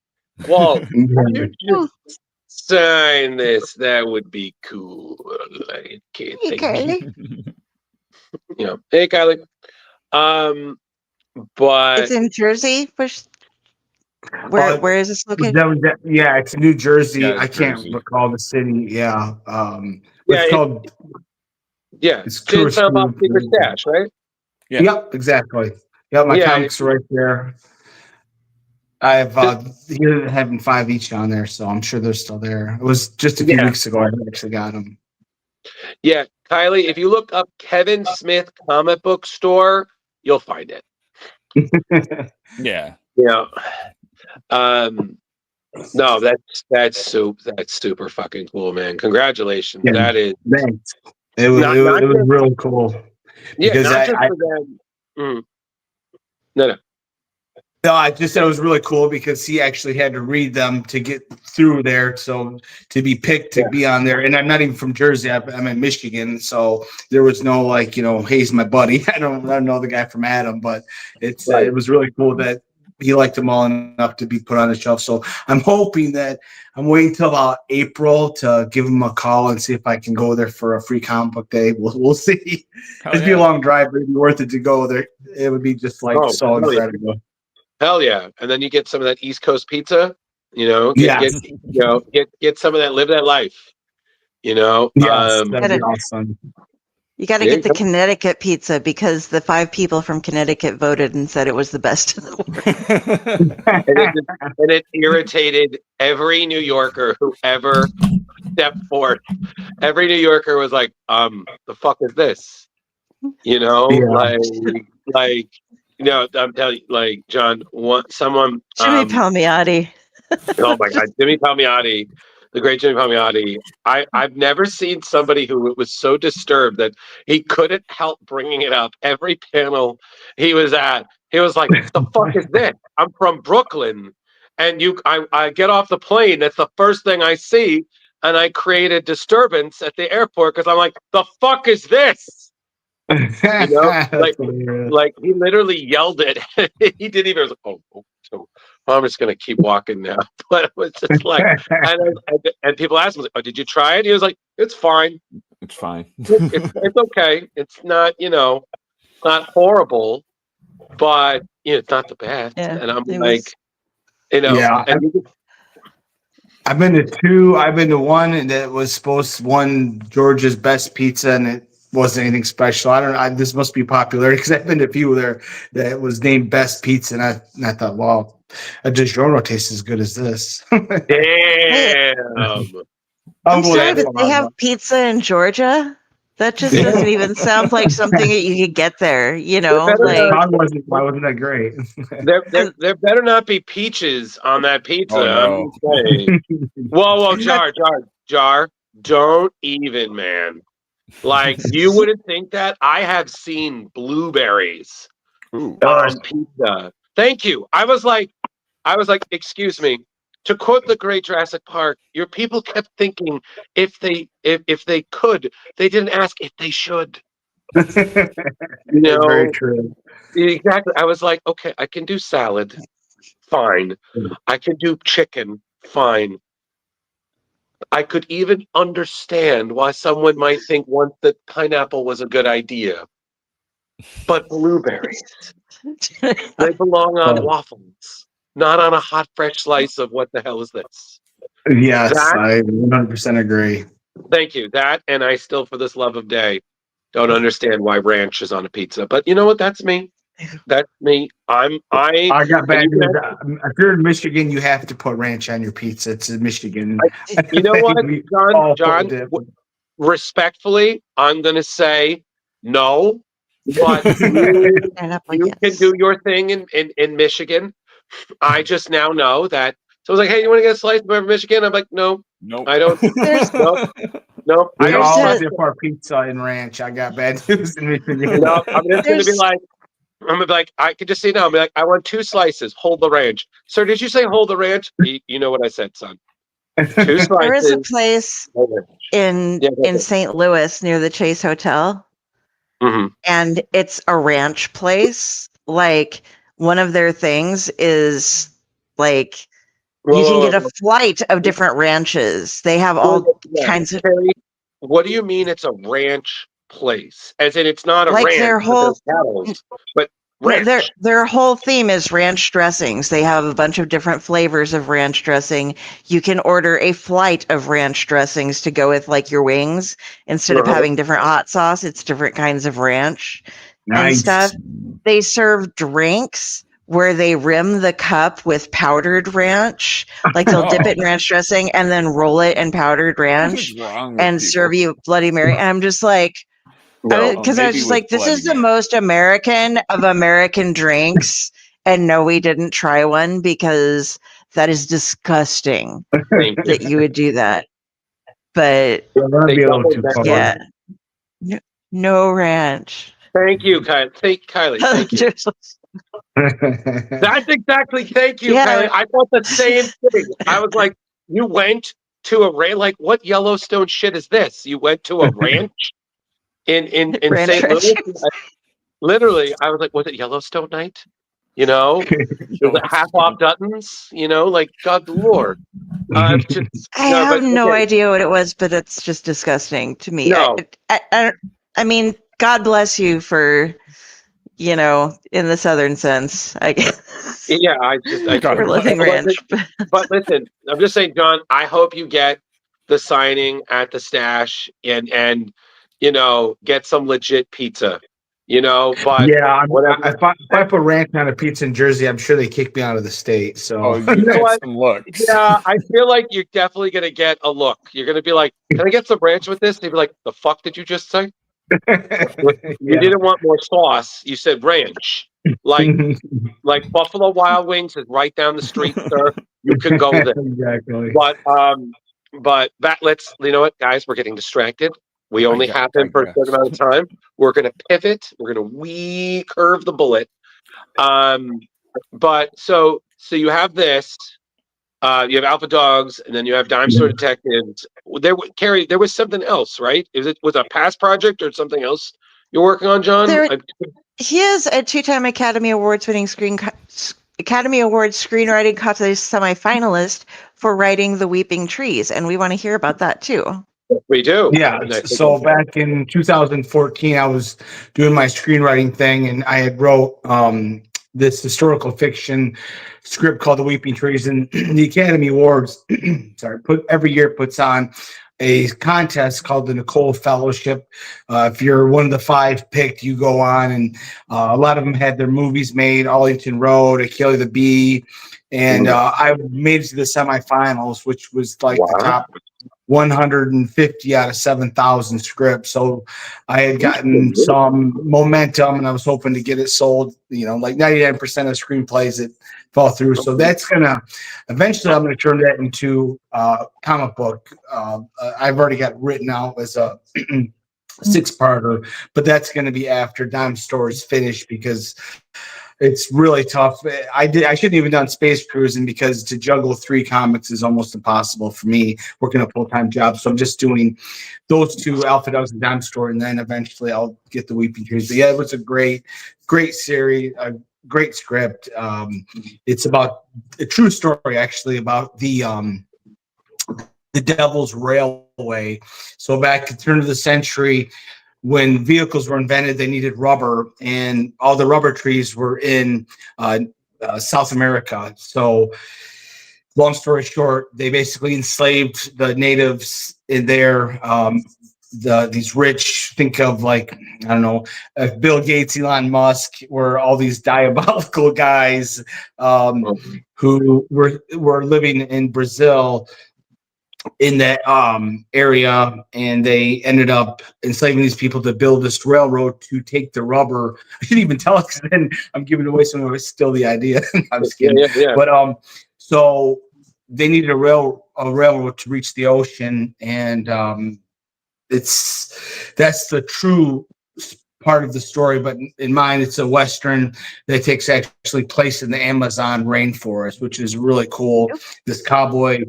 Walt, you just sign this. That would be cool." I can't think. Kylie. Hey, Kylie. But it's in Jersey. Where is this located? It's New Jersey. Yeah, I can't recall the city. Yeah. It's called. It's Jay Silent Bob Secret Stash, right? Yeah. Yep, exactly. Yep, my comics are right there. I have here having 5 each on there, so I'm sure they're still there. It was just a few weeks ago I actually got them. Yeah, Kylie, if you look up Kevin Smith Comic Book Store, you'll find it. Yeah. No, that's super fucking cool, man. Congratulations. Yeah, that is thanks. It was really cool. Yeah, because not just for them. No, I just said it was really cool because he actually had to read them to get through there. So to be picked to be on there, and I'm not even from Jersey. I'm in Michigan, so there was no hey, he's my buddy. I don't know the guy from Adam, but it was really cool that he liked them all enough to be put on the shelf. So I'm hoping that I'm waiting till about April to give him a call and see if I can go there for a free comic book day. We'll see. It'd be a long drive, but it'd be worth it to go there. It would be just so incredible. Hell yeah! And then you get some of that East Coast pizza. Get some of that. Live that life. Yes, that'd be awesome. You got to get the Connecticut pizza because the 5 people from Connecticut voted and said it was the best in the world. and it irritated every New Yorker who ever stepped forth. Every New Yorker was like, the fuck is this? I'm telling you, John, someone... Jimmy Palmiotti. Oh my God, Jimmy Palmiotti. The great Jimmy Palmiotti. I've never seen somebody who was so disturbed that he couldn't help bringing it up. Every panel he was at, he was like, "The fuck is this? I'm from Brooklyn, and I get off the plane. That's the first thing I see, and I create a disturbance at the airport because I'm like, the fuck is this?" Like he literally yelled it. He didn't even. So I'm just gonna keep walking now. But it was just like, and people asked him, "Oh, did you try it?" He was like, "It's fine. It's fine. It's okay. It's not, not horrible, but it's not the best." Yeah, and I'm like, And I've been to 2. I've been to one, and that was won Georgia's best pizza, and it wasn't anything special. I don't know. This must be popular because I've been to a few there that was named best pizza, and I thought, wow, a DiGiorno tastes as good as this. Damn. I'm sorry, but they have pizza in Georgia? That just doesn't even sound like something that you could get there, Why wasn't that great? There better not be peaches on that pizza. Oh, no. Whoa, Jar. Don't even, man. Like, you wouldn't think that. I have seen blueberries on pizza. Thank you. I was like, I was like, excuse me. To quote the great Jurassic Park, your people kept thinking if they could, they didn't ask if they should. You That's very know, true. exactly. I was like, okay, I can do salad, fine. I can do chicken, fine. I could even understand why someone might think once that pineapple was a good idea. But blueberries, they belong on Well, waffles, not on a hot, fresh slice of what the hell is this? yes, That, I 100% agree. thank you. That, and I still, for this love of day, don't understand why ranch is on a pizza. But you know what? That's me. That's me. I, I got and bad you news. guys, If you're in Michigan, you have to put ranch on your pizza. It's in Michigan. you know what, We John? all put John, it. respectfully, I'm going to say no. But you Pineapple, you can yes. do your thing in Michigan. I just now know that. So I was like, hey, you want to get a slice of Michigan? I'm like, no, Nope. I don't. There's Nope, nope. I We don't. there's all a Trust. dip our pizza in ranch. I got bad news in Michigan. No, I'm just going to be there's like, I'm gonna be like, I could just see now. I'm like, I want 2 slices. Hold the ranch, sir. Did you say hold the ranch? You know what I said, son. 2 there is a slices. place Hold the ranch. in Yeah, go St. Louis near the Chase Hotel, ahead. and it's a ranch place. Like one of their things is like you can Whoa, get a flight of different ranches. They have whoa, all yeah. kinds of Terry, what do you mean it's a ranch place? As in, it's not a like ranch, their but there's whole cattle, but no, ranch. their whole theme is ranch dressings. They have a bunch of different flavors of ranch dressing. You can order a flight of ranch dressings to go with like your wings. Instead of Uh-huh. having different hot sauce, it's different kinds of ranch and stuff. Nice. They serve drinks where they rim the cup with powdered ranch. Like they'll dip it in ranch dressing and then roll it in powdered What ranch is wrong with and people? serve you Bloody Mary. And I'm just like, No, because I was maybe just with like, this Bloody is the Mary. most American of American drinks. And no, we didn't try one because that is disgusting thank you. that you would do that. But Yeah, that'd They be a little doubled too down. far. yeah, no ranch. Thank you, Kylie. Kylie. Thank you. Just- That's exactly. Thank you, Yeah. Kylie. I thought the same thing. I was like, you went to a ranch. Like, what Yellowstone shit is this? You went to a ranch in ranch St. Louis? dressings. Literally, I was like, was it Yellowstone night? You know, was it half off Dutton's? You know, like God the Lord. Just I no, have but no okay, idea what it was, but it's just disgusting to me. no. I mean, God bless you for, in the Southern sense, I guess, Yeah, I God for bless. living ranch. but listen, I'm just saying, John. I hope you get the signing at the stash and get some legit pizza. But Yeah, whatever. if I put ranch on a pizza in Jersey, I'm sure they kick me out of the state. Oh, So you You know get what? some looks. Yeah, I feel like you're definitely gonna get a look. You're gonna be like, "Can I get some ranch with this?" They'd be like, "The fuck did you just say? You yeah. didn't want more sauce. You said ranch." Like Buffalo Wild Wings is right down the street, sir. You can go there. Exactly. But that let's you know what, guys, we're getting distracted. We only have him for a certain amount of time. We're gonna pivot. We're gonna curve the bullet. But so you have this. You have Alpha Dogs, and then you have Dime Store Detectives. Carrie, there was something else, right? Was it a past project or something else you're working on, John? He is a 2-time Academy Awards winning Academy Awards screenwriting contest semi-finalist for writing The Weeping Trees, and we want to hear about that too. We do. Yeah. So back in 2014, I was doing my screenwriting thing, and I had wrote this historical fiction script called The Weeping Trees, and the Academy Awards, every year puts on a contest called the Nicole Fellowship. If you're one of the 5 picked, you go on, and a lot of them had their movies made, Arlington Road, Achille the Bee, and I made it to the semifinals, which was like the top 150 out of 7,000 scripts. So I had gotten some momentum, and I was hoping to get it sold. Like 99% of screenplays that fall through. So that's gonna eventually, I'm gonna turn that into a comic book. I've already got written out as a 6-parter, but that's going to be after Dime Store is finished, because it's really tough. I shouldn't even done Space Cruising because to juggle 3 comics is almost impossible for me working a full-time job. So I'm just doing those 2, Alpha Dogs and Dime Store, and then eventually I'll get the Weeping Trees. But yeah, it was a great series, a great script. It's about a true story actually about the Devil's Railway. So back at the turn of the century, when vehicles were invented, they needed rubber, and all the rubber trees were in South America. So, long story short, they basically enslaved the natives in there. These rich, think of like, I don't know, Bill Gates, Elon Musk, were all these diabolical guys who were living in Brazil in that area, and they ended up enslaving these people to build this railroad to take the rubber. I shouldn't even tell it because then I'm giving away some of it, still the idea. I'm just kidding. Yeah. But so they needed a railroad to reach the ocean, and that's the true part of the story. But in mine, it's a Western that takes actually place in the Amazon rainforest, which is really cool. This cowboy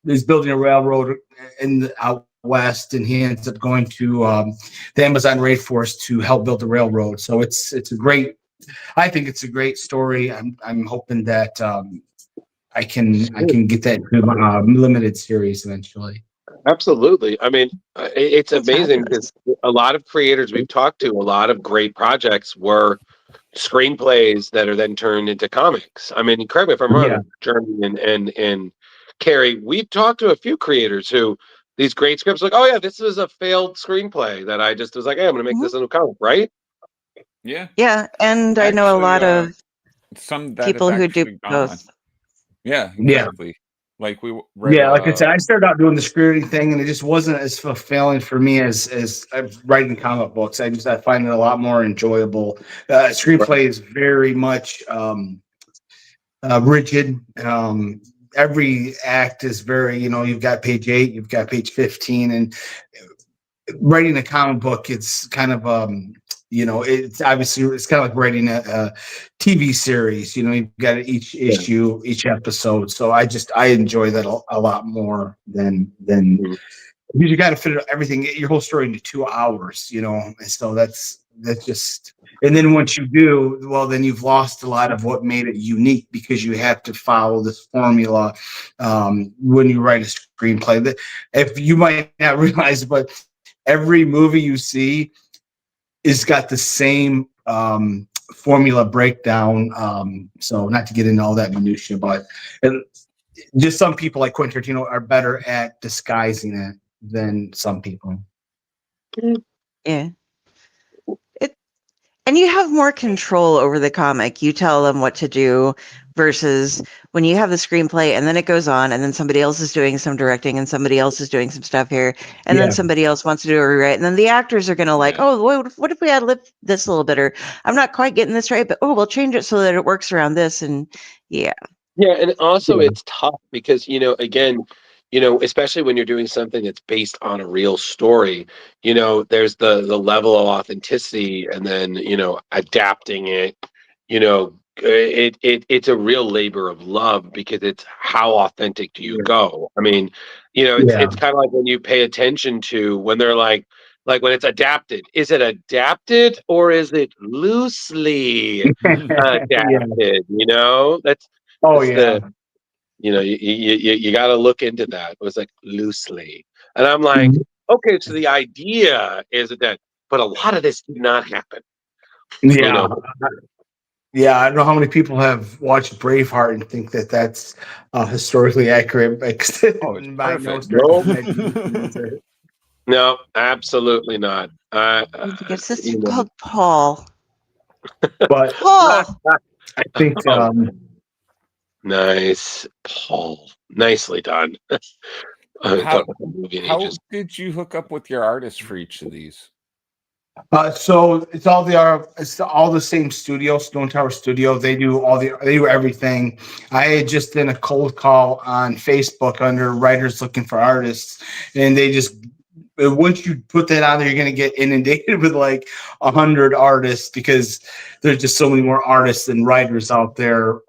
is building a railroad in the out west, and he ends up going to the Amazon rainforest to help build the railroad. So it's a great, I think it's a great story. I'm hoping that I can get that limited series eventually. Absolutely. I mean, it's amazing because a lot of creators we've talked to, a lot of great projects were screenplays that are then turned into comics. I mean, correct me if I'm wrong, Jeremy and Kari, we've talked to a few creators who these great scripts like, oh yeah, this was a failed screenplay that I just was like, hey, I'm going to make this into a comic, right? Yeah. Yeah, and I know a lot of some that people who do gone. both. Yeah, exactly. Like we read, like I said, I started out doing the screenwriting thing, and it just wasn't as fulfilling for me as writing comic books. I find it a lot more enjoyable. Screenplay is very much rigid. Every act is very, you've got page 8, you've got page 15, and writing a comic book, it's kind of, it's obviously, it's kind of like writing a TV series, you've got each issue, each episode. So I enjoy that a lot more than because you got to fit everything, your whole story into 2 hours, and so that's just, and then once you do, well, then you've lost a lot of what made it unique because you have to follow this formula when you write a screenplay. That if you might not realize, but every movie you see is got the same formula breakdown. So not to get into all that minutia, but just some people like Quentin Tarantino are better at disguising it than some people. Yeah. And you have more control over the comic. You tell them what to do versus when you have the screenplay and then it goes on and then somebody else is doing some directing and somebody else is doing some stuff here and then somebody else wants to do a rewrite. And then the actors are going to what if we ad lib this a little bit, or I'm not quite getting this right, but we'll change it so that it works around this. And Yeah, and also it's tough because, again, especially when you're doing something that's based on a real story, there's the level of authenticity and then, adapting it, it's a real labor of love because it's how authentic do you go? I mean, it's kind of like when you pay attention to when they're like when it's adapted, is it adapted or is it loosely adapted? That's you got to look into that. It was like loosely. And I'm like, okay, so the idea is that, but a lot of this did not happen. Yeah. Yeah, I don't know how many people have watched Braveheart and think that that's historically accurate. No, absolutely not. This is called Paul. But Paul. I think nice, Paul. Nicely done. How did you hook up with your artists for each of these? So it's all the same studio, Stone Tower Studio. They do everything. I had just done a cold call on Facebook under writers looking for artists, and they just once you put that on there, you're going to get inundated with like 100 artists because there's just so many more artists than writers out there.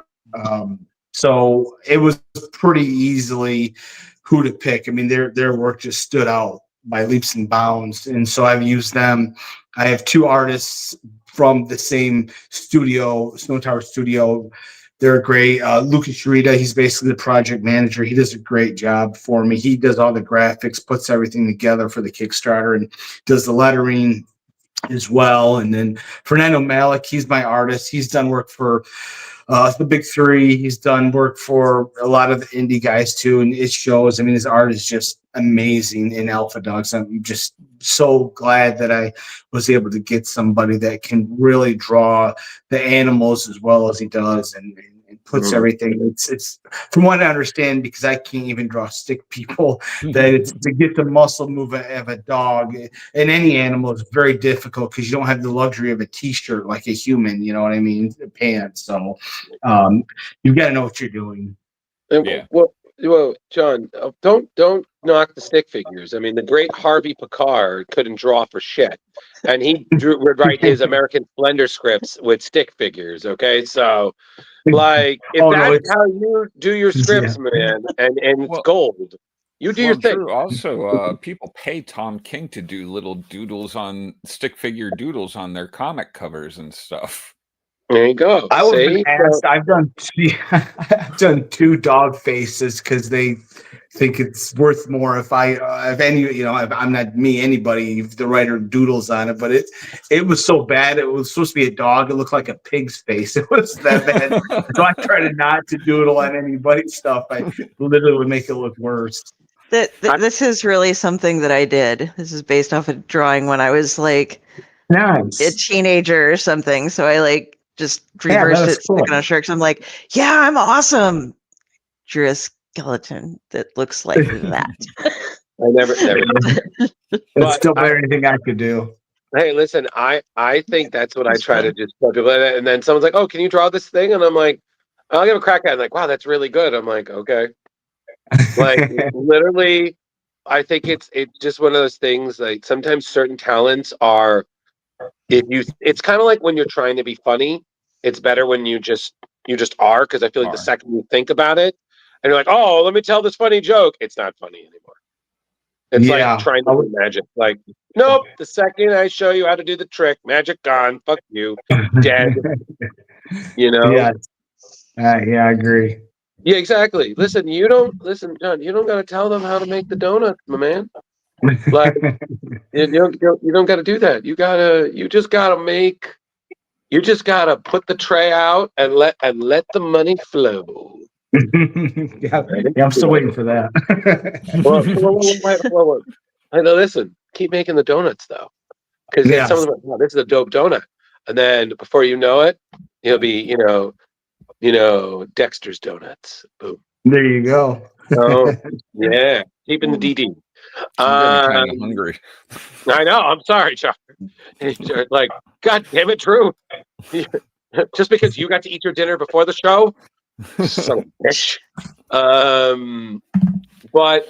So it was pretty easily who to pick. I mean, their work just stood out by leaps and bounds. And so I've used them. I have 2 artists from the same studio, Snow Tower Studio. They're great. Lucas Sharita, he's basically the project manager. He does a great job for me. He does all the graphics, puts everything together for the Kickstarter, and does the lettering as well. And then Fernando Malik, he's my artist. He's done work for the big 3. He's done work for a lot of the indie guys too, and it shows. I mean, his art is just amazing in Alpha Dogs. I'm just so glad that I was able to get somebody that can really draw the animals as well as he does, and puts everything. It's from what I understand, because I can't even draw stick people, that it's to get the muscle movement of a dog and any animal is very difficult because you don't have the luxury of a t-shirt like a human, you know what I mean? Pants. So you've got to know what you're doing. Yeah. Well, John, don't knock the stick figures. I mean, the great Harvey Picard couldn't draw for shit, and he would write his American Splendor scripts with stick figures. Okay, so like if that's how you do your scripts, man, and it's gold. You do your thing. Drew, also, people pay Tom King to do little doodles on stick figure doodles on their comic covers and stuff. There you go. I was asked. I've done 2 dog faces because they think it's worth more if I'm not me, anybody, if the writer doodles on it. But it was so bad. It was supposed to be a dog. It looked like a pig's face. It was that bad. So I tried not to doodle on anybody's stuff. I literally would make it look worse. This is really something that I did. This is based off a drawing when I was like a teenager or something. So I just reversed it, stuck it on a shirt. I'm like, yeah, I'm awesome. Drew a skeleton that looks like that. I never. It's still better than anything I could do. Hey, listen, I think that's what I try to just tell people. And then someone's like, oh, can you draw this thing? And I'm like, I'll give a crack at it. I'm like, wow, that's really good. I'm like, okay. Like literally, I think it's just one of those things. Like sometimes certain talents are, it's kind of like when you're trying to be funny, it's better when you just are, because I feel like the second you think about it and you're like, oh, let me tell this funny joke, it's not funny anymore. It's like trying to do magic. Like, nope, the second I show you how to do the trick, magic gone, fuck you, dead. You know? Yeah, I agree. Yeah, exactly. Listen, John, you don't got to tell them how to make the donuts, my man. Like, you don't got to do that. You just gotta put the tray out and let the money flow. Yeah, I'm still waiting for that. Well, listen, keep making the donuts though, because some of them, oh, this is a dope donut, and then before you know it, it'll be Dexter's Donuts. Boom. There you go. Oh yeah, keeping the DD. I'm kind of hungry. I know. I'm sorry, Chuck. Like, God damn it, Drew. Just because you got to eat your dinner before the show, son of a bitch. But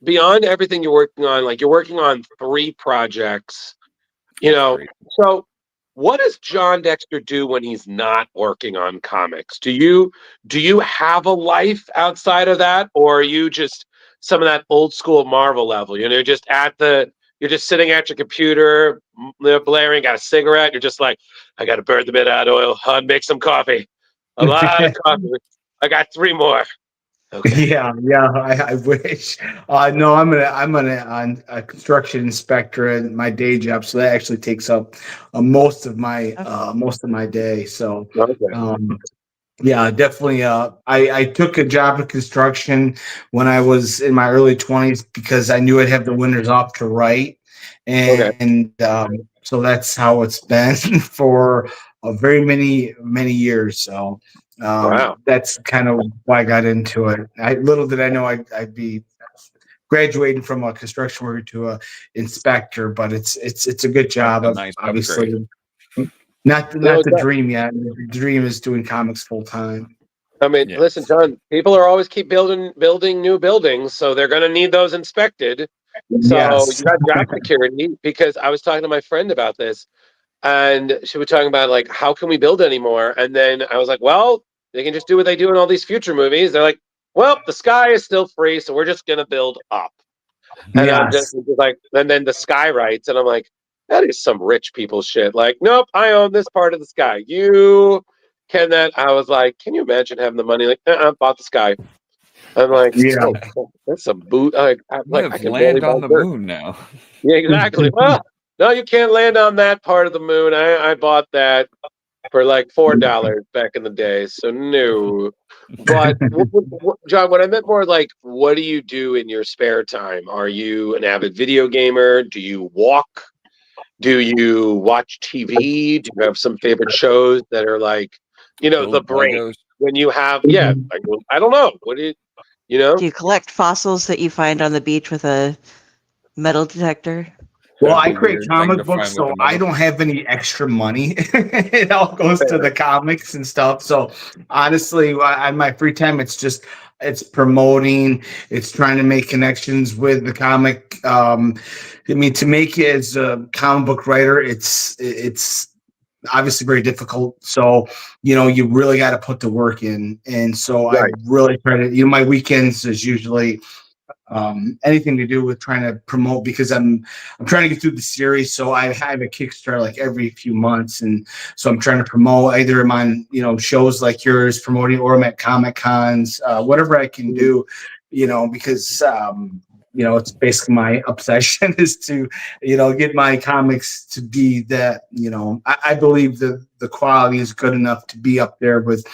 beyond everything you're working on, like you're working on 3 projects. So what does Jon Dexter do when he's not working on comics? Do you have a life outside of that, or are you just some of that old school Marvel level? You're just sitting at your computer, blaring, got a cigarette. You're just like, I got to burn the midnight oil. I'll make some coffee. A lot of coffee. I got 3 more. Okay. Yeah. I wish. No, I'm a construction inspector in my day job, so that actually takes up most of my day. So, yeah, definitely. I took a job in construction when I was in my early 20s because I knew I'd have the winters off to write, and so that's how it's been for very many years. So. Wow. That's kind of why I got into it. Little did I know I'd be graduating from a construction worker to a inspector, but it's a good job. Nice obviously, upgrade. not the dream yet. The dream is doing comics full time. I mean, Listen, John. People are always keep building new buildings, so they're going to need those inspected. So Yes. you got job security, because I was talking to my friend about this, and she was talking about like, how can we build anymore? And then I was like, well, they can just do what they do in all these future movies. They're like, well, the sky is still free, so we're just gonna build up. And I'm just Yes. like, and then the sky rights, and I'm like, that is some rich people shit. Like, nope, I own this part of the sky. You can that. I was like, can you imagine having the money? Like, bought the sky. I'm like, Yeah. oh, that's a boot. I'm We like, I have can barely land buy on the dirt. moon now. Yeah, exactly. Well, no, you can't land on that part of the moon. I bought that for like $4 back in the day. So no. But John, what I meant more like, what do you do in your spare time? Are you an avid video gamer? Do you walk? Do you watch TV? Do you have some favorite shows that are like, the Build break Legos. when you have? Yeah, I don't know. What do you know? Do you collect fossils that you find on the beach with a metal detector? Well, That'd I be create weird thing to comic books, find with so a I metal. don't have any extra money. It all goes to the comics and stuff. So honestly, my free time, it's promoting, it's trying to make connections with the comic. I mean, to make it as a comic book writer, it's obviously very difficult. So, you really got to put the work in. And so I Right. really try to, my weekends is usually anything to do with trying to promote, because I'm trying to get through the series. So I have a Kickstarter like every few months, and so I'm trying to promote, either I'm on shows like yours promoting, or I'm at Comic Cons, whatever I can do, because it's basically my obsession is to get my comics to be that, I believe the quality is good enough to be up there with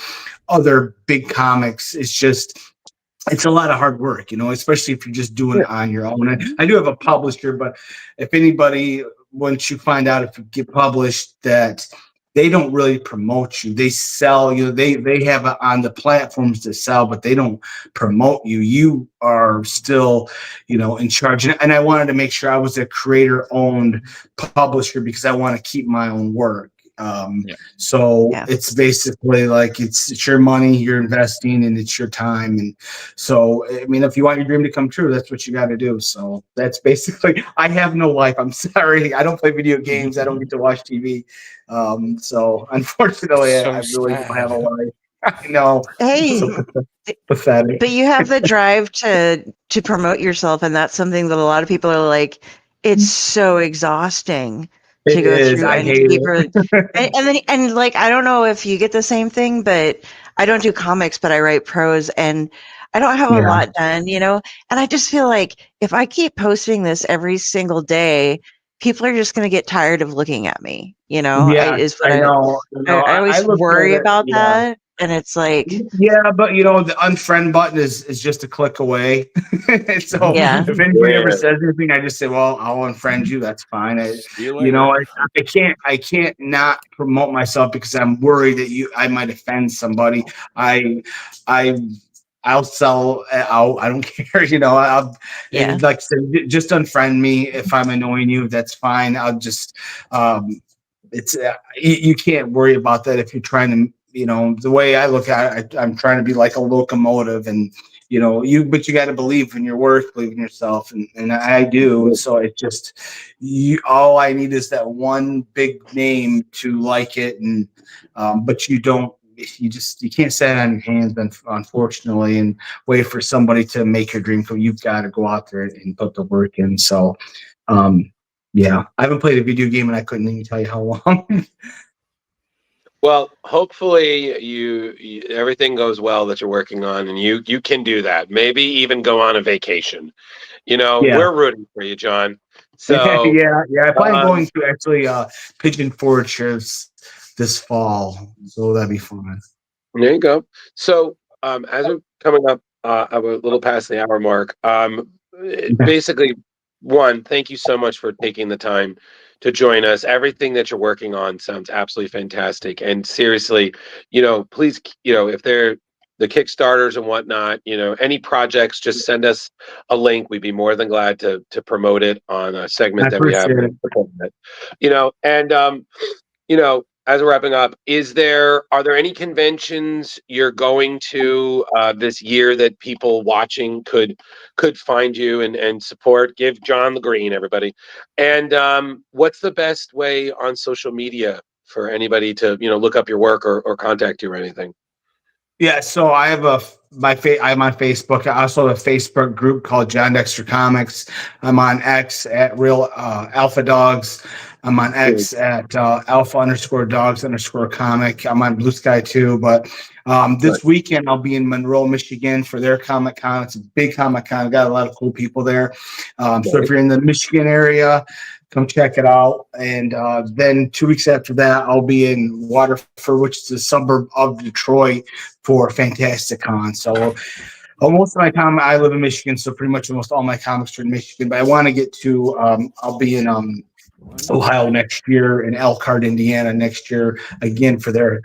other big comics. It's a lot of hard work, especially if you're just doing it on your own. I do have a publisher, but if anybody, once you find out if you get published, that they don't really promote you. They sell you. They have it on the platforms to sell, but they don't promote you. You are still, in charge. And I wanted to make sure I was a creator-owned publisher, because I want to keep my own work. So Yeah. it's basically like it's your money, you're investing, and it's your time. And so, I mean, if you want your dream to come true, that's what you got to do. So that's basically, I have no life. I'm sorry. I don't play video games. I don't get to watch TV. So unfortunately, So I really don't have a sad. life. I know. Hey, So pathetic. but you have the drive to promote yourself, and that's something that a lot of people are like, it's so exhausting to It go is. through I and hate keep it. and like, I don't know if you get the same thing, but I don't do comics, but I write prose, and I don't have a Yeah. lot done, and I just feel like if I keep posting this every single day, people are just going to get tired of looking at me, Yeah, is what I know. I I always look worry at it. about Yeah. that. And it's like, Yeah, but the unfriend button is just a click away. So yeah, if anybody ever Yeah. says anything, I just say, "Well, I'll unfriend you. That's fine." See you later. I can't not promote myself, because I'm worried that I might offend somebody. I I'll sell out. I don't care. yeah, Like I said, just unfriend me if I'm annoying you. That's fine. I'll just it's you can't worry about that if you're trying to, the way I look at it, I'm trying to be like a locomotive, and but you got to believe in your work, believe in yourself, and I do. So it's just all I need is that one big name to like it, and but you can't sit on your hands, unfortunately, and wait for somebody to make your dream come. You've got to go out there and put the work in. So yeah, I haven't played a video game, and I couldn't even tell you how long. Well, hopefully you everything goes well that you're working on, and you can do that. Maybe even go on a vacation. Yeah. We're rooting for you, John. So Yeah. I plan on um, going to actually Pigeon Forge trips this fall, so that'd be fun. there you go. So as we're coming up a little past the hour mark, basically, one, thank you so much for taking the time to join us. Everything that you're working on sounds absolutely fantastic. And seriously, please, if they're the Kickstarters and whatnot, any projects, just send us a link. We'd be more than glad to promote it on a segment I that we have. appreciate it. And as we're wrapping up, are there any conventions you're going to this year that people watching could find you and support? Give John the green, everybody. And what's the best way on social media for anybody to look up your work or contact you or anything? Yeah, so I have I'm on Facebook. I also have a Facebook group called Jon Dexter Comics. I'm on X at Real Alpha Dogs. I'm on X at Alpha_Dogs_comic. I'm on Blue Sky too. But this weekend I'll be in Monroe, Michigan for their Comic Con. It's a big Comic Con. I've got a lot of cool people there. So if you're in the Michigan area, come check it out. And then 2 weeks after that, I'll be in Waterford, which is a suburb of Detroit, for Fantastic Con. So most of my time, I live in Michigan, so pretty much almost all my comics are in Michigan. But I want to get to, I'll be in Ohio next year, in Elkhart, Indiana next year, again for their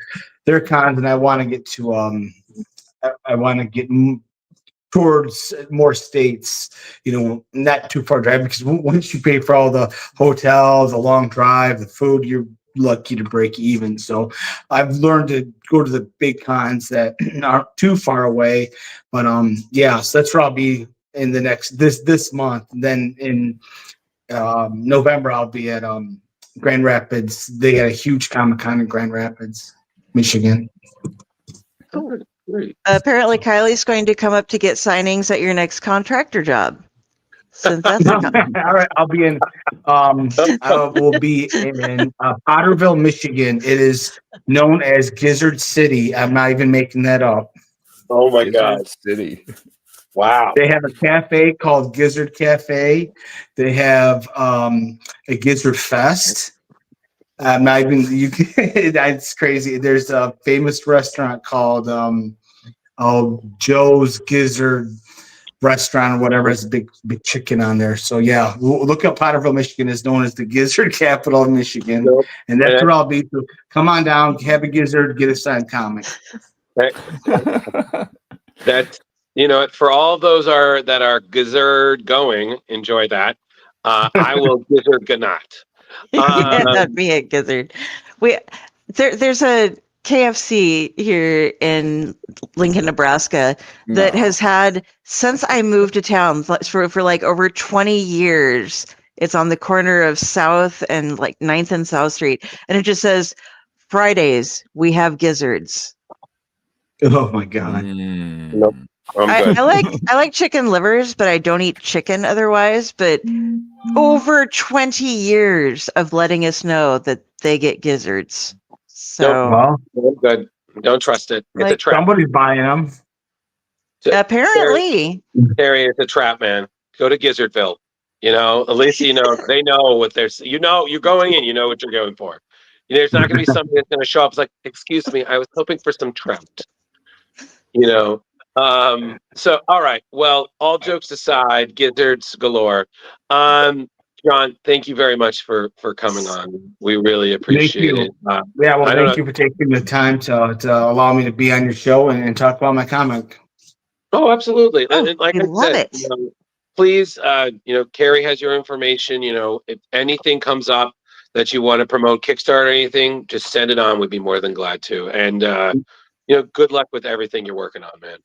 cons. And I want to get to, I want to get towards more states, not too far drive, because once you pay for all the hotels, the long drive, the food, you're lucky to break even. So I've learned to go to the big cons that aren't too far away. But so that's where I'll be in the next this month. Then in November I'll be at Grand Rapids. They got a huge Comic-Con in Grand Rapids, Michigan. Oh, great. Apparently, Kylie's going to come up to get signings at your next contractor job. Since that's all right, I'll be in. I will be in Potterville, Michigan. It is known as Gizzard City. I'm not even making that up. Oh my God, City! Wow. They have a cafe called Gizzard Cafe. They have a Gizzard Fest. I'm not even. That's crazy. There's a famous restaurant called Joe's Gizzard Restaurant or whatever, has a big chicken on there. So yeah, look up Potterville, Michigan is known as the Gizzard capital of Michigan, and that's where I'll be. So come on down, have a gizzard, get a signed comic. That's for all those that are gizzard going, enjoy that. I will gizzard ganot. That'd be a gizzard. There's a KFC here in Lincoln, Nebraska that has had, since I moved to town for like over 20 years. It's on the corner of South and like 9th and South Street. And it just says, Fridays, we have gizzards. Oh my God. Nope. I like chicken livers, but I don't eat chicken otherwise. But over 20 years of letting us know that they get gizzards. So good. Don't trust it. It's a trap. Somebody's buying them. Apparently, Terry, it's a trap, man. Go to Gizzardville. At least they know what they're. You're going in. You know what you're going for. There's not going to be somebody that's going to show up. It's like, excuse me, I was hoping for some trout. So all right. Well, all jokes aside, gizzards galore. John, thank you very much for coming on. We really appreciate it. Thank you for taking the time to allow me to be on your show and talk about my comic. Oh, absolutely. And like I love said, it. Please, Kari has your information. If anything comes up that you want to promote, Kickstarter or anything, just send it on. We'd be more than glad to. And, good luck with everything you're working on, man.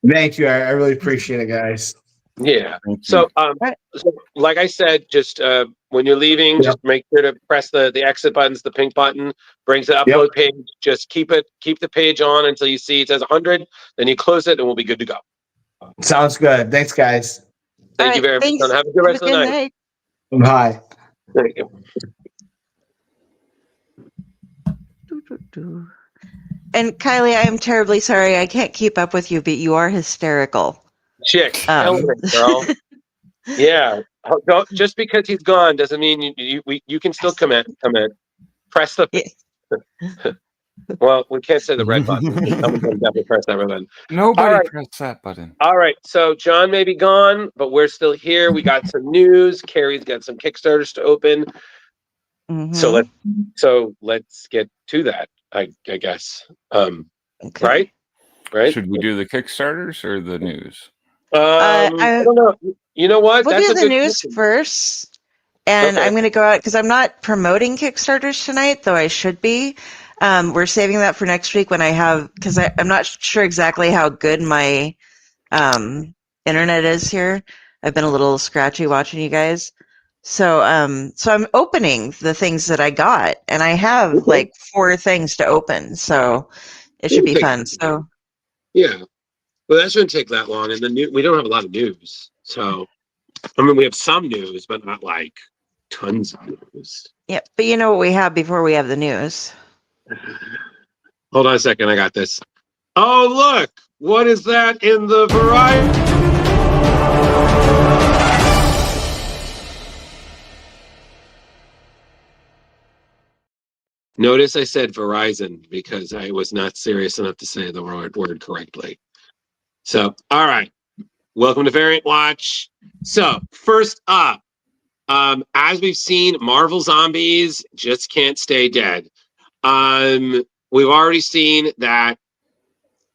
Thank you. I really appreciate it, guys. Yeah. So, like I said, just when you're leaving, just make sure to press the exit buttons. The pink button brings the upload page. Just keep the page on until you see it says 100. Then you close it, and we'll be good to go. Sounds good. Thanks, guys. Thank you very much. Have a good rest of the night. Bye. Thank you. And Kylie, I'm terribly sorry. I can't keep up with you, but you are hysterical. Chick, girl. Yeah. Just because he's gone doesn't mean you can still come in. Press the. Well, we can't say the red button. Someone can definitely press that red button. Nobody press that button. All right. So John may be gone, but we're still here. We got some news. Kari's got some Kickstarters to open. Mm-hmm. So let's get to that. I guess. Okay. Right. Should we do the Kickstarters or the news? I don't know. You know what? We'll do the news first, and I'm going to go out because I'm not promoting Kickstarters tonight, though I should be. We're saving that for next week when I have, because I'm not sure exactly how good my internet is here. I've been a little scratchy watching you guys. So I'm opening the things that I got, and I have Okay. like 4 things to open, so it should be fun. So Yeah. Well, that shouldn't take that long. And we don't have a lot of news. So, I mean, we have some news, but not like tons of news. yeah, but you know what we have before we have the news? Hold on a second. I got this. Oh, look. What is that in the variety? Notice I said Verizon because I was not serious enough to say the word correctly. So, all right. Welcome to Variant Watch. So, first up, as we've seen, Marvel Zombies just can't stay dead. We've already seen that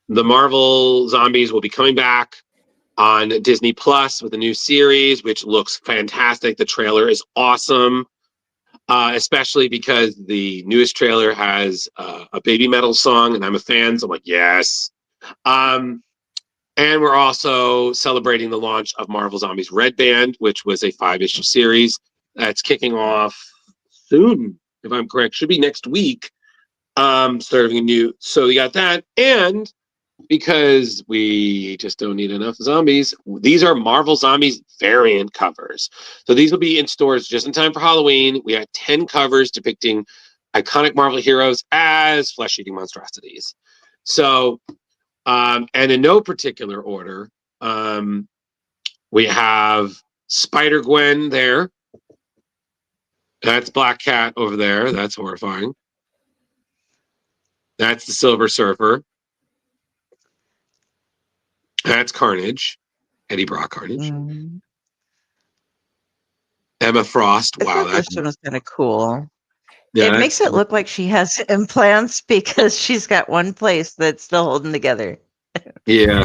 the Marvel Zombies will be coming back on Disney Plus with a new series, which looks fantastic. The trailer is awesome. Especially because the newest trailer has a Baby Metal song, and I'm a fan, so I'm like, yes. And we're also celebrating the launch of Marvel Zombies Red Band, which was a 5-issue series that's kicking off soon, if I'm correct. Should be next week. Starting a new. So you got that, and because we just don't need enough zombies. These are Marvel Zombies variant covers. So these will be in stores just in time for Halloween. We have 10 covers depicting iconic Marvel heroes as flesh-eating monstrosities. So, and in no particular order, we have Spider-Gwen there. That's Black Cat over there. That's horrifying. That's the Silver Surfer. That's Carnage, Eddie Brock Carnage. Emma Frost. Wow, This one was kind of cool. yeah, It makes it look like she has implants because she's got one place that's still holding together. yeah.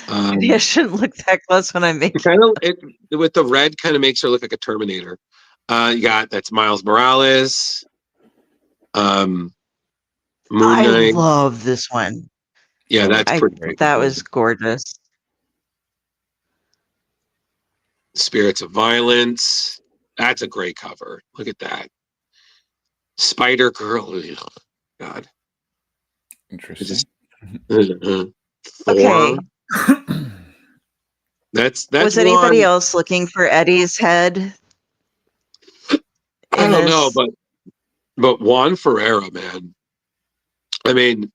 Maybe I shouldn't look that close when I make It with the red kind of makes her look like a Terminator. You got that's Miles Morales. Moon I Knight. love this one. Yeah, that's pretty great. That was gorgeous. Spirits of Violence. That's a great cover. Look at that. Spider Girl. Ugh, God. Interesting. Thor. Okay. That's Was anybody else looking for Eddie's head? I don't know, but Juan Ferreira, man. I mean,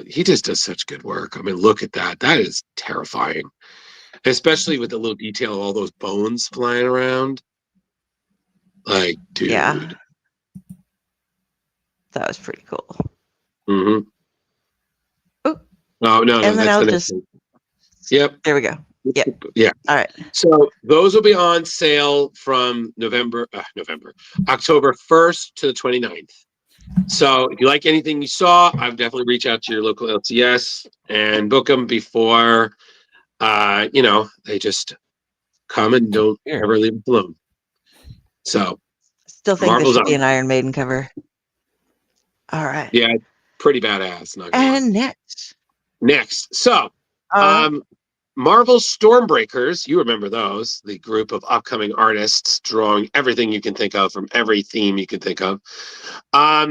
he just does such good work. I mean, look at that. That is terrifying. Especially with the little detail of all those bones flying around. Like, dude. Yeah. That was pretty cool. Mm-hmm. Oh, no, and then that's I'll the next thing. Yep. There we go. Yep. Yeah. All right. So those will be on sale from October 1st to the 29th. So if you like anything you saw, I've definitely reach out to your local LCS and book them before, they just come and don't ever leave us alone. So Still think Marvel's there should be out. an Iron Maiden cover. All right. Yeah, pretty badass. Not gonna lie. Next. So Marvel Stormbreakers, you remember those, the group of upcoming artists drawing everything you can think of from every theme you can think of, are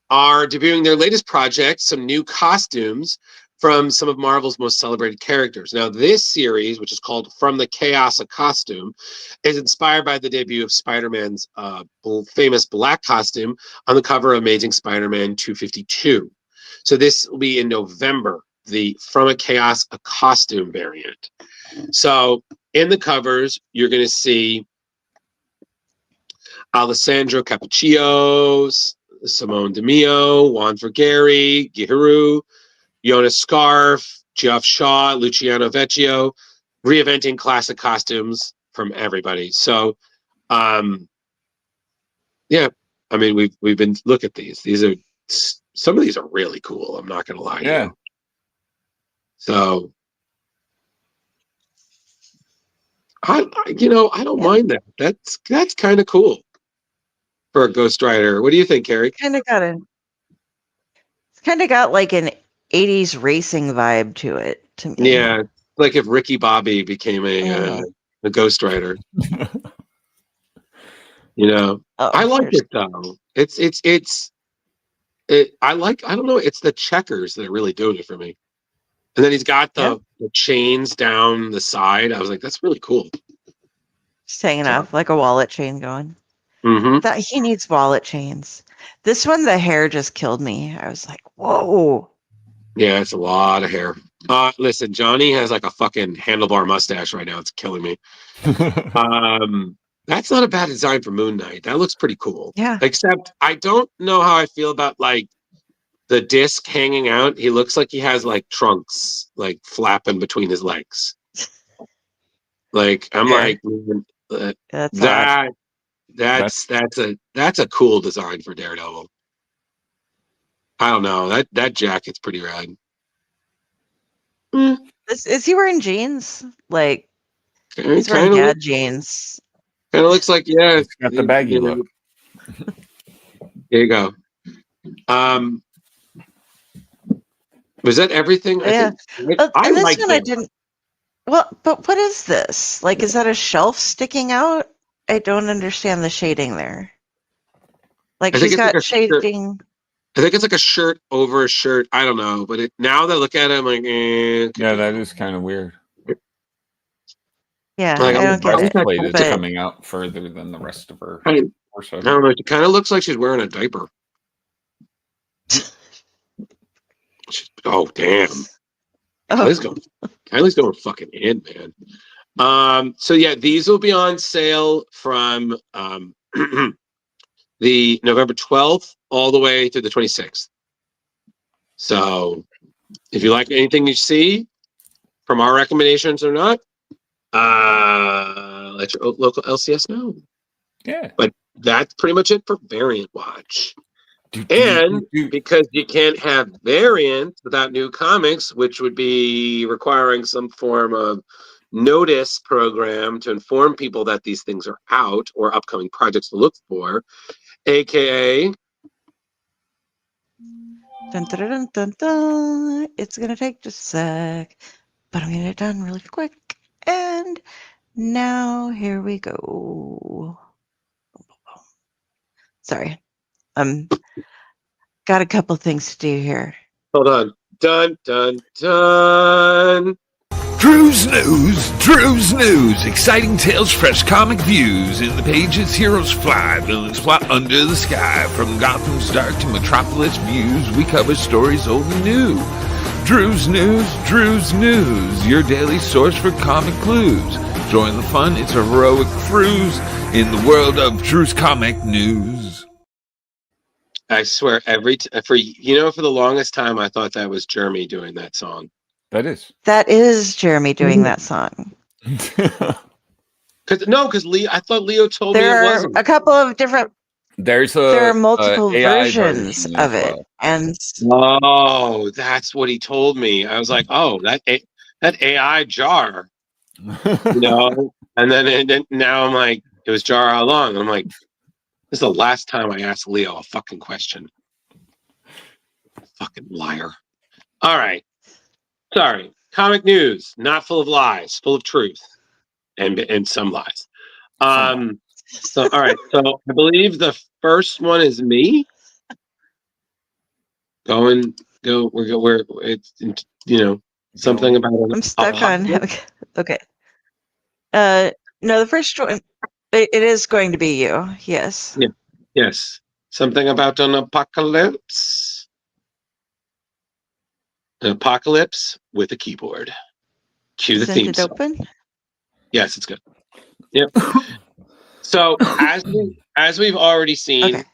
debuting their latest project, some new costumes from some of Marvel's most celebrated characters. Now, this series, which is called From the Chaos a Costume, is inspired by the debut of Spider-Man's famous black costume on the cover of Amazing Spider-Man 252. So this will be in November, the From a Chaos a Costume variant. So in the covers, you're going to see Alessandro Cappuccio, Simone DeMeo, Juan Vergari, Gihiru, Jonas Scarf, Geoff Shaw, Luciano Vecchio, reinventing classic costumes from everybody. So, yeah, I mean, we've been look at these. Some of these are really cool. I'm not going to lie to you. So, I don't mind that. That's kind of cool for a Ghost Rider. What do you think, Kari? Kind of got it. kind of got like an 80s racing vibe to it to me. Yeah, like if Ricky Bobby became a ghostwriter. You know, I like it though. I don't know, it's the checkers that are really doing it for me. And then he's got the chains down the side. I was like, that's really cool. Just hanging off like a wallet chain going. Mm-hmm. That he needs wallet chains. This one, the hair just killed me. I was like, whoa. Yeah, it's a lot of hair. Listen, Johnny has like a fucking handlebar mustache right now. It's killing me. That's not a bad design for Moon Knight. That looks pretty cool. Yeah. Except I don't know how I feel about like the disc hanging out. He looks like he has like trunks like flapping between his legs. Like I'm like that's a cool design for Daredevil. I don't know. That jacket's pretty rad. Is he wearing jeans? Like he's Kind wearing of jeans. Kind of looks like It's got the baggy look. There you go. Was that everything? Yeah. I and this like one I didn't. Well, but what is this? Like, is that a shelf sticking out? I don't understand the shading there. Like she's got shading. I think it's like a shirt over a shirt. I don't know, but now that I look at it, I'm like, yeah, that is kind of weird. Yeah, like, I don't get it. It's coming out further than the rest of her. I don't know. It kind of looks like she's wearing a diaper. Oh damn! Kylie's going fucking in, man. So yeah, these will be on sale from the November 12th all the way to the 26th. So if you like anything you see from our recommendations or not, let your local LCS know. Yeah. But that's pretty much it for Variant Watch. And because you can't have Variant without new comics, which would be requiring some form of notice program to inform people that these things are out or upcoming projects to look for, aka dun, dun, dun, dun, dun. It's gonna take just a sec, but I'm gonna get it done really quick. And now here we go. Sorry, got a couple things to do here. Hold on. Dun dun dun. Drew's News. Exciting tales, fresh comic views. In the pages, heroes fly, villains plot under the sky. From Gotham's dark to Metropolis views, we cover stories old and new. Drew's News, your daily source for comic clues. Join the fun, it's a heroic cruise in the world of Drew's Comic News. I swear, for the longest time, I thought that was Jeremy doing that song. That is Jeremy doing that song. Because Lee, I thought Leo told me it wasn't. There are a couple of different. There are multiple versions of it, and that's what he told me. I was like, oh, that AI jar, And then now I'm like, it was jar all along. And I'm like, this is the last time I asked Leo a fucking question. Fucking liar. All right. Sorry. Comic news, not full of lies, full of truth and some lies. So all right. So I believe the first one is me. We're it's something about I'm stuck on okay. No, the first one it is going to be you. Yes. Yeah. Yes. Something about an apocalypse. An apocalypse with a keyboard. Cue the theme song. Open? Yes, it's good. Yep. So as we've already seen,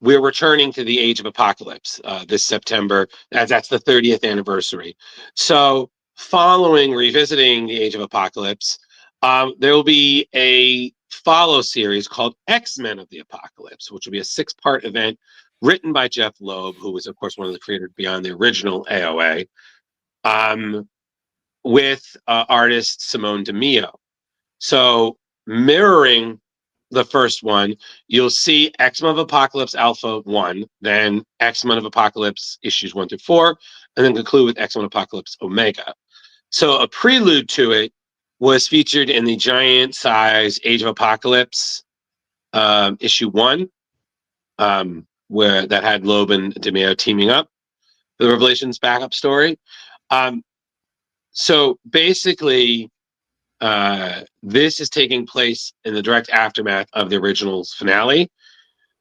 we're returning to the Age of Apocalypse this September, as that's the 30th anniversary. So following revisiting the Age of Apocalypse, there will be a follow series called X-Men of the Apocalypse, which will be a 6-part event written by Jeff Loeb, who was, of course, one of the creators beyond the original AOA, with artist Simone DeMeo. So mirroring the first one, you'll see X-Men of Apocalypse Alpha 1, then X-Men of Apocalypse issues 1 through 4, and then conclude with X-Men Apocalypse Omega. So a prelude to it was featured in the giant size Age of Apocalypse issue 1, where that had Loeb and DeMeo teaming up, the Revelations backup story. So basically, this is taking place in the direct aftermath of the original's finale.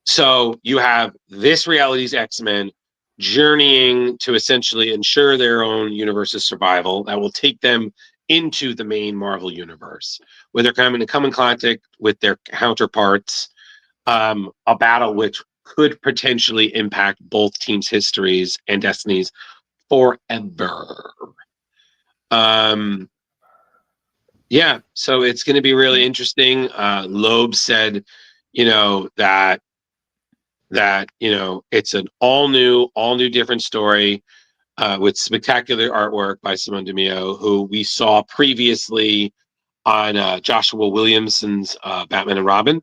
So you have this reality's X-Men journeying to essentially ensure their own universe's survival that will take them into the main Marvel universe, where they're coming to come in contact with their counterparts, a battle which could potentially impact both teams' histories and destinies forever. Yeah, so it's going to be really interesting. Loeb said, that it's an all new different story with spectacular artwork by Simone DeMeo, who we saw previously on Joshua Williamson's Batman and Robin.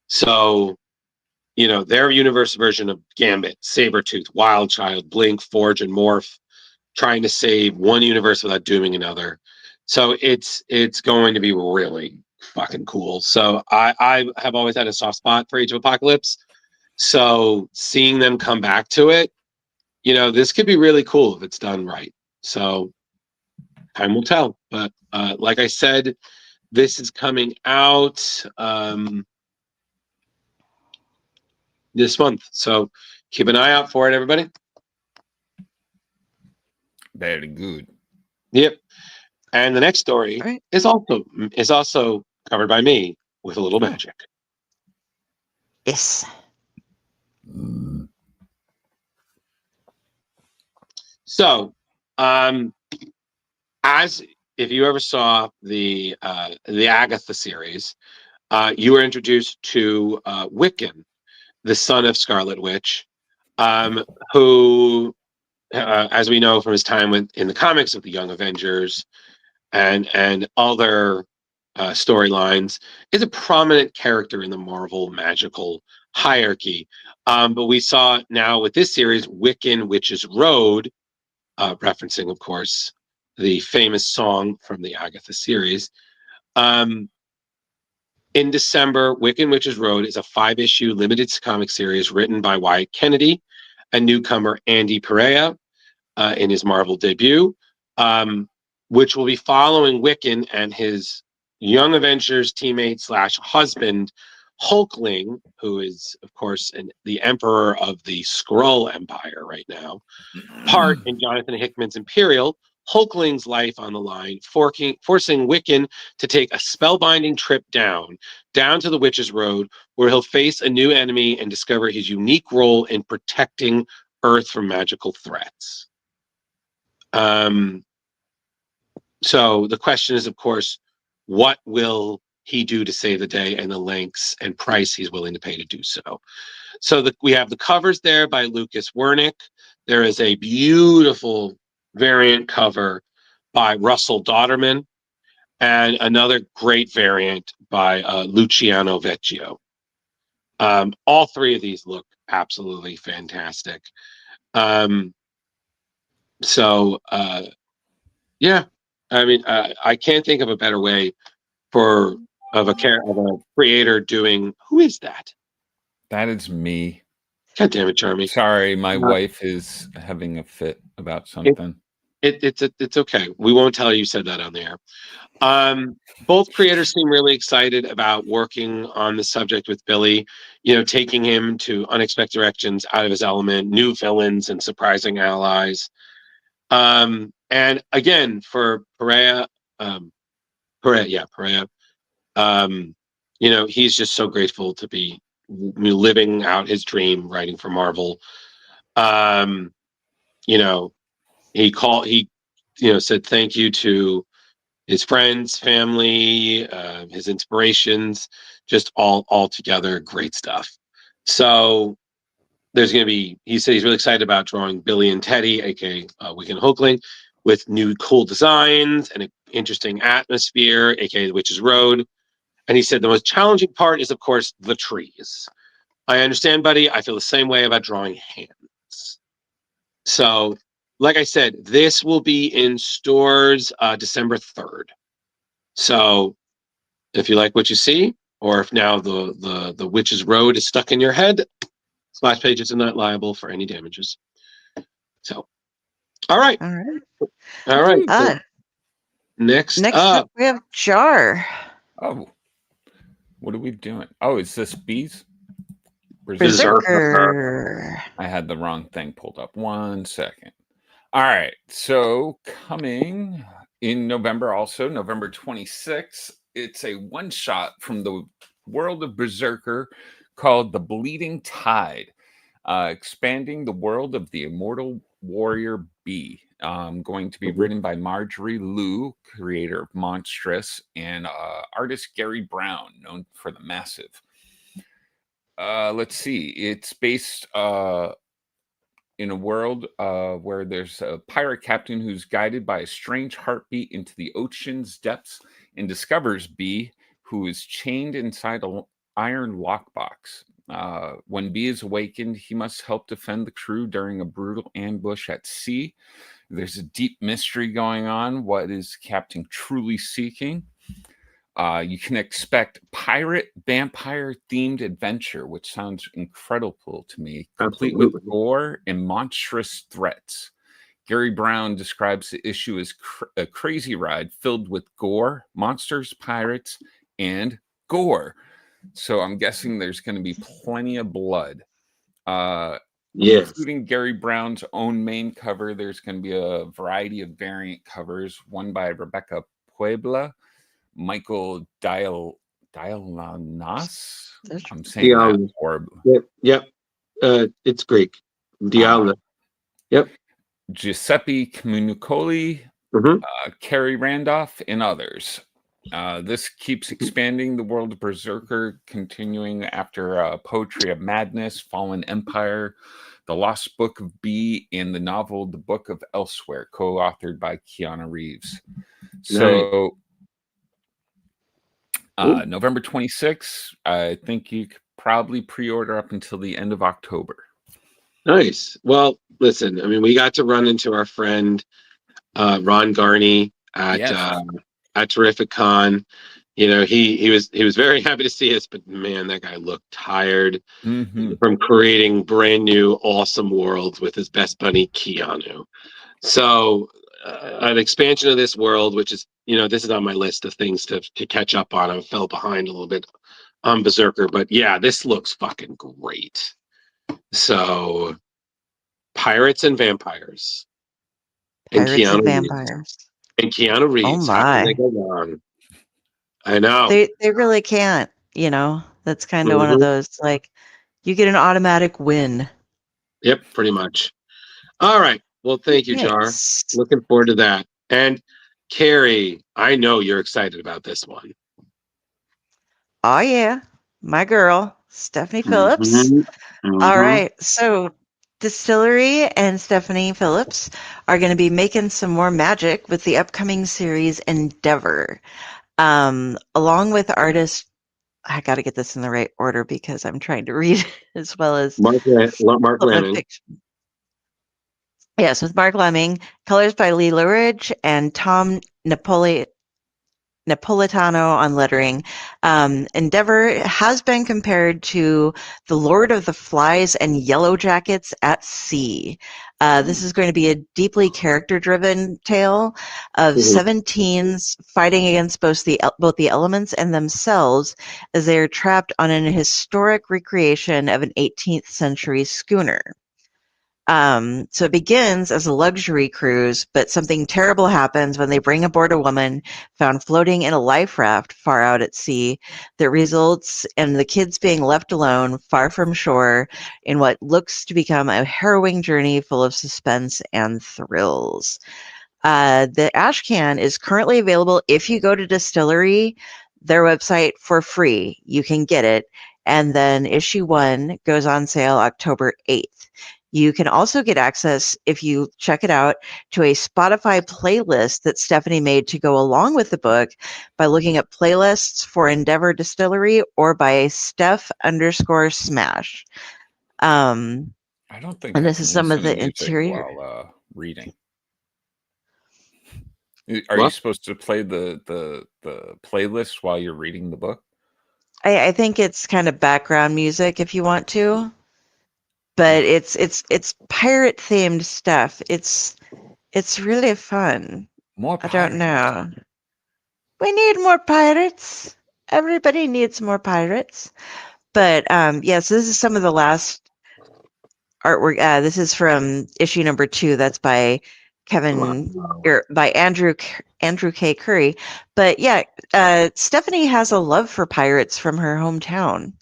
So, their universe version of Gambit, Sabretooth, Wildchild, Blink, Forge, and Morph, trying to save one universe without dooming another. So it's going to be really fucking cool. So I have always had a soft spot for Age of Apocalypse. So seeing them come back to it, this could be really cool if it's done right. So time will tell. But like I said, this is coming out this month. So keep an eye out for it, everybody. Very good. Yep. And the next story is also covered by me with a little magic. Yes. So, as if you ever saw the Agatha series, you were introduced to Wiccan, the son of Scarlet Witch, who, as we know from his time in the comics of the Young Avengers and other storylines, is a prominent character in the Marvel magical hierarchy. But we saw now with this series, Wiccan Witch's Road, referencing, of course, the famous song from the Agatha series. In December, Wiccan Witch's Road is a 5-issue limited comic series written by Wyatt Kennedy and newcomer Andy Perea in his Marvel debut, which will be following Wiccan and his Young Avengers teammate / husband, Hulkling, who is, of course, the emperor of the Skrull Empire right now. Part in Jonathan Hickman's Imperial, Hulkling's life on the line, forcing Wiccan to take a spellbinding trip down to the Witch's Road, where he'll face a new enemy and discover his unique role in protecting Earth from magical threats. So the question is, of course, what will he do to save the day, and the lengths and price he's willing to pay to do so. So we have the covers there by Lucas Wernick. There is a beautiful variant cover by Russell Dauterman, and another great variant by Luciano Vecchio. All three of these look absolutely fantastic. Yeah, I mean, I can't think of a better way of a creator doing. Who is that? That is me. God damn it, Charmy. Sorry, my wife is having a fit about something. It's okay. We won't tell you said that on the air. Both creators seem really excited about working on the subject with Billy, taking him to unexpected directions, out of his element, new villains and surprising allies. And again, for Perea, he's just so grateful to be living out his dream, writing for Marvel. He said thank you to his friends, family, his inspirations, just all together, great stuff. So there's going to be, he said he's really excited about drawing Billy and Teddy, aka Wiccan Hulkling, with new cool designs and an interesting atmosphere, aka The Witch's Road. And he said the most challenging part is, of course, the trees. I understand, buddy. I feel the same way about drawing hands. So, like I said, this will be in stores December 3rd. So, if you like what you see, or if now the Witch's Road is stuck in your head, Splash Pages are not liable for any damages. So, all right. All right. All right. Next up, we have Jar. Oh, what are we doing? Oh, is this bees? Berserker. I had the wrong thing pulled up. 1 second. All right. So coming in November, also November 26th, it's a one-shot from the world of Berserker called The Bleeding Tide, expanding the world of the immortal warrior bee. Going to be written by Marjorie Liu, creator of Monstrous, and artist Gary Brown, known for The Massive. Let's see. It's based in a world where there's a pirate captain who's guided by a strange heartbeat into the ocean's depths and discovers B, who is chained inside an iron lockbox. When B is awakened, he must help defend the crew during a brutal ambush at sea. There's a deep mystery going on. What is Captain truly seeking? You can expect pirate vampire themed adventure, which sounds incredible to me, complete with gore and monstrous threats. Gary Brown describes the issue as a crazy ride filled with gore, monsters, pirates, and gore. So I'm guessing there's going to be plenty of blood. Including Gary Brown's own main cover, there's going to be a variety of variant covers, one by Rebecca Puebla, Michael Dialanas. I'm saying that horribly. Yep. It's Greek. Dialna. Yep. Giuseppe Comunicoli, Carrie Randolph, and others. This keeps expanding the world of Berserker, continuing after Poetry of Madness, Fallen Empire, The Lost Book of B, and the novel The Book of Elsewhere, co-authored by Keanu Reeves. So November 26th, I think you could probably pre-order up until the end of October. Nice. Well, listen, I mean, we got to run into our friend Ron Garney at Terrific Con. You know, he was very happy to see us, but man, that guy looked tired from creating brand new awesome worlds with his best buddy Keanu. So an expansion of this world, which is, you know, this is on my list of things to catch up on. I fell behind a little bit on Berserker, but yeah, this looks fucking great. So pirates and vampires. Pirates and vampires. And Keanu Reeves. Oh How my. can they go wrong? I know. They really can't, you know. That's kind of one of those, like, you get an automatic win. Yep, pretty much. All right. Well, thank you, Jar. Looking forward to that. And Kari, I know you're excited about this one. Oh yeah, my girl, Stephanie Phillips. All right, so Distillery and Stephanie Phillips are going to be making some more magic with the upcoming series Endeavor. Along with artist, I got to get this in the right order because I'm trying to read as well as Mark Lemming. Yes, with Mark Lemming, colors by Lee Luridge and Tom Napolitano on lettering. Endeavor has been compared to The Lord of the Flies and Yellow Jackets at Sea. This is going to be a deeply character-driven tale of 7 teens fighting against both the elements and themselves as they are trapped on an historic recreation of an 18th century schooner. So it begins as a luxury cruise, but something terrible happens when they bring aboard a woman found floating in a life raft far out at sea that results in the kids being left alone, far from shore, in what looks to become a harrowing journey full of suspense and thrills. The ash can is currently available if you go to Distillery, their website, for free. You can get it. And then issue 1 goes on sale October 8th. You can also get access, if you check it out, to a Spotify playlist that Stephanie made to go along with the book by looking up playlists for Endeavor Distillery or by Steph_Smash. I don't think And I this can is some of listen to the music interior. while reading. Are you What? supposed to play the playlist while you're reading the book? I think it's kind of background music if you want to, but it's pirate themed stuff. It's really fun. More I don't pirates. know. We need more pirates. Everybody needs more pirates. But so this is some of the last artwork. This is from issue number 2. That's by by Andrew K. Curry. But yeah, Stephanie has a love for pirates from her hometown